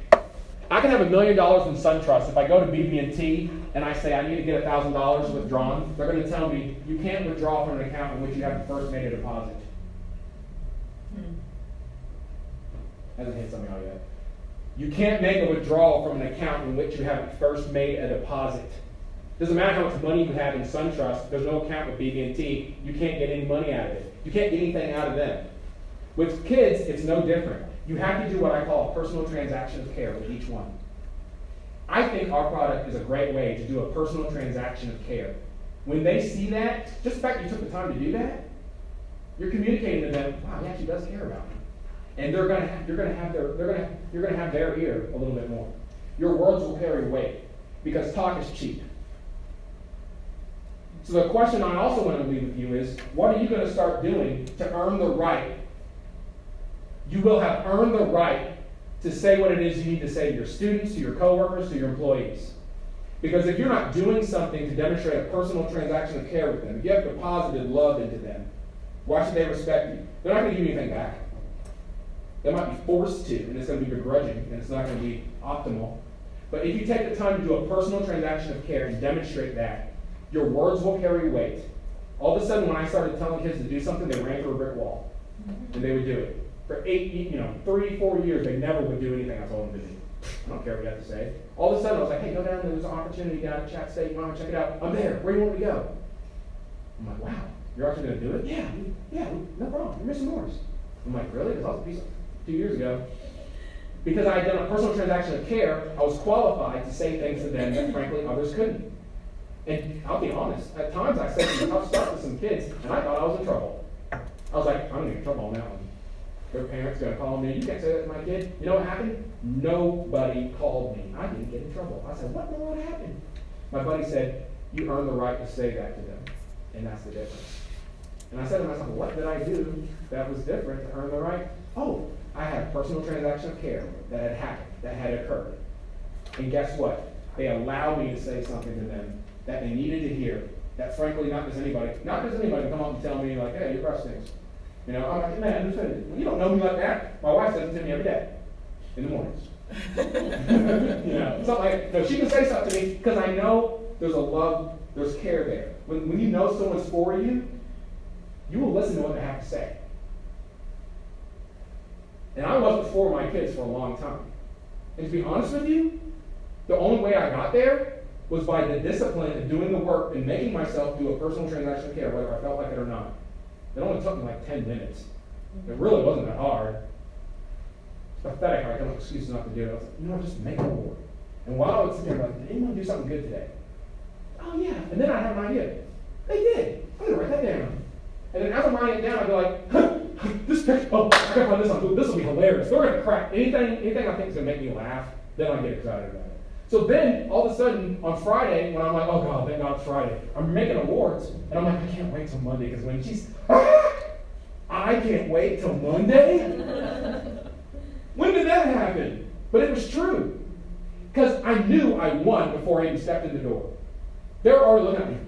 I can have $1 million in SunTrust. If I go to BB&T and I say I need to get $1,000 withdrawn, they're going to tell me you can't withdraw from an account in which you haven't first made a deposit. Hasn't hit something out yet. You can't make a withdrawal from an account in which you haven't first made a deposit. Doesn't matter how much money you have in SunTrust, there's no account with BB&T, you can't get any money out of it. You can't get anything out of them. With kids, it's no different. You have to do what I call a personal transaction of care with each one. I think our product is a great way to do a personal transaction of care. When they see that, just the fact that you took the time to do that, you're communicating to them, wow, he actually does care about me. And you're gonna have their ear a little bit more. Your words will carry weight because talk is cheap. So the question I also want to leave with you is, what are you going to start doing to earn the right? You will have earned the right to say what it is you need to say to your students, to your coworkers, to your employees. Because if you're not doing something to demonstrate a personal transaction of care with them, if you have deposited love into them, why should they respect you? They're not going to give you anything back. They might be forced to, and it's going to be begrudging, and it's not going to be optimal. But if you take the time to do a personal transaction of care and demonstrate that, your words will carry weight. All of a sudden, when I started telling kids to do something, they ran through a brick wall, and they would do it. For 3, 4 years, they never would do anything I told them to do. I don't care what you have to say. All of a sudden, I was like, hey, go down there. There's an opportunity down at Chat State. You want to check it out? I'm there. Where do you want me to go? I'm like, wow, you're actually going to do it? Yeah, no problem. You're missing Morris. I'm like, really? Because I was a piece of 2 years ago. Because I had done a personal transaction of care, I was qualified to say things to them that, frankly, others couldn't. And I'll be honest, at times I said some tough stuff to some kids, and I thought I was in trouble. I was like, I'm going to get in trouble on that one. Their parents going to call me, you can't say that to my kid. You know what happened? Nobody called me. I didn't get in trouble. I said, what in the world happened? My buddy said, you earned the right to say that to them. And that's the difference. And I said to myself, what did I do that was different to earn the right? Oh, I had a personal transaction of care that had happened, that had occurred. And guess what? They allowed me to say something to them that they needed to hear, that frankly, not just anybody come up and tell me, like, hey, your breath stinks. You know, I'm like, man, you don't know me like that. My wife says it to me every day, in the mornings. You know, something like, no, she can say something to me because I know there's a love, there's care there. When you know someone's for you, you will listen to what they have to say. And I wasn't for my kids for a long time. And to be honest with you, the only way I got there was by the discipline of doing the work and making myself do a personal transaction of care, whether I felt like it or not. It only took me like 10 minutes. It really wasn't that hard. It's pathetic how I come up with excuses not to do it. I was like, you know, just make it work. And while I was sitting there, like, did anyone do something good today? Oh, yeah. And then I have an idea. They did. I'm going to write that down. And then as I'm writing it down, I'd be like, this picture, I gotta find this one. This will be hilarious. They're going to crack. Anything I think is going to make me laugh, then I get excited about it. So then, all of a sudden, on Friday, when I'm like, oh God, thank God it's Friday, I'm making awards, and I'm like, I can't wait till Monday, because when she's, I can't wait till Monday? When did that happen? But it was true. Because I knew I won before I even stepped in the door. They were already looking at me.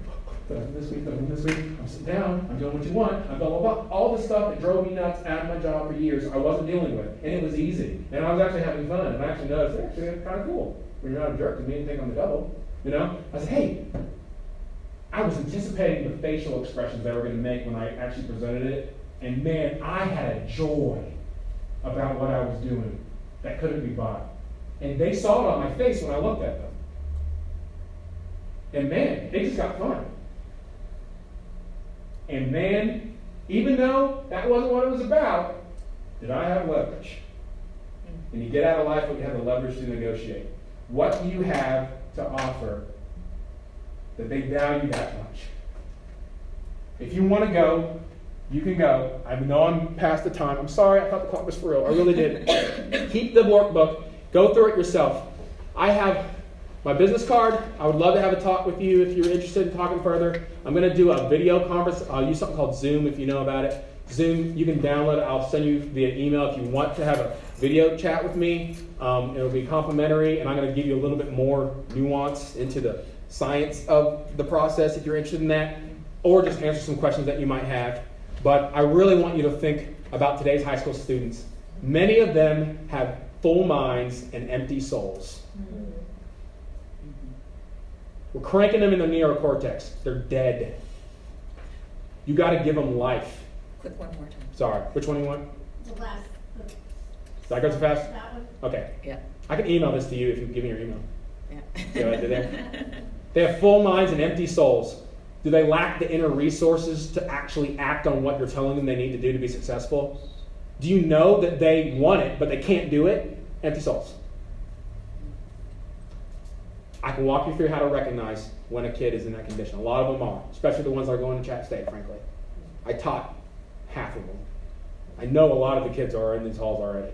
This week, I'm sitting down, I'm doing what you want, I'm blah, blah, blah. All the stuff that drove me nuts out of my job for years, I wasn't dealing with. And it was easy. And I was actually having fun. And I actually noticed, it's kind of cool. When you're not a jerk to me and think I'm the devil, you know? I said, hey, I was anticipating the facial expressions they were going to make when I actually presented it. And man, I had a joy about what I was doing that couldn't be bought. And they saw it on my face when I looked at them. And man, it just got fun. And man, even though that wasn't what it was about, did I have leverage? And you get out of life when you have the leverage to negotiate. What do you have to offer that they value that much? If you want to go, you can go. I know I'm past the time. I'm sorry, I thought the clock was for real. I really did. Keep the workbook. Go through it yourself. I have my business card. I would love to have a talk with you if you're interested in talking further. I'm going to do a video conference. I'll use something called Zoom if you know about it. Zoom, you can download it. I'll send you via email if you want to have a video chat with me. It'll be complimentary, and I'm going to give you a little bit more nuance into the science of the process if you're interested in that, or just answer some questions that you might have. But I really want you to think about today's high school students. Many of them have full minds and empty souls. We're cranking them in their neocortex. They're dead. You got to give them life. Click one more time. Sorry, which one do you want? The last. Does that go too fast? That one. Okay. Yeah. I can email this to you if you give me your email. Yeah. See what I did there? They have full minds and empty souls. Do they lack the inner resources to actually act on what you're telling them they need to do to be successful? Do you know that they want it, but they can't do it? Empty souls. I can walk you through how to recognize when a kid is in that condition. A lot of them are, especially the ones that are going to Chat State, frankly. I taught half of them. I know a lot of the kids are in these halls already.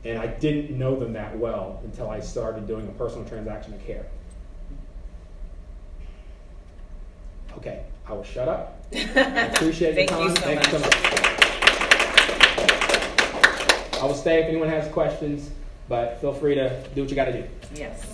And I didn't know them that well until I started doing a personal transaction of care. Okay, I will shut up. I appreciate your time. Thank you so much. I will stay if anyone has questions, but feel free to do what you got to do. Yes.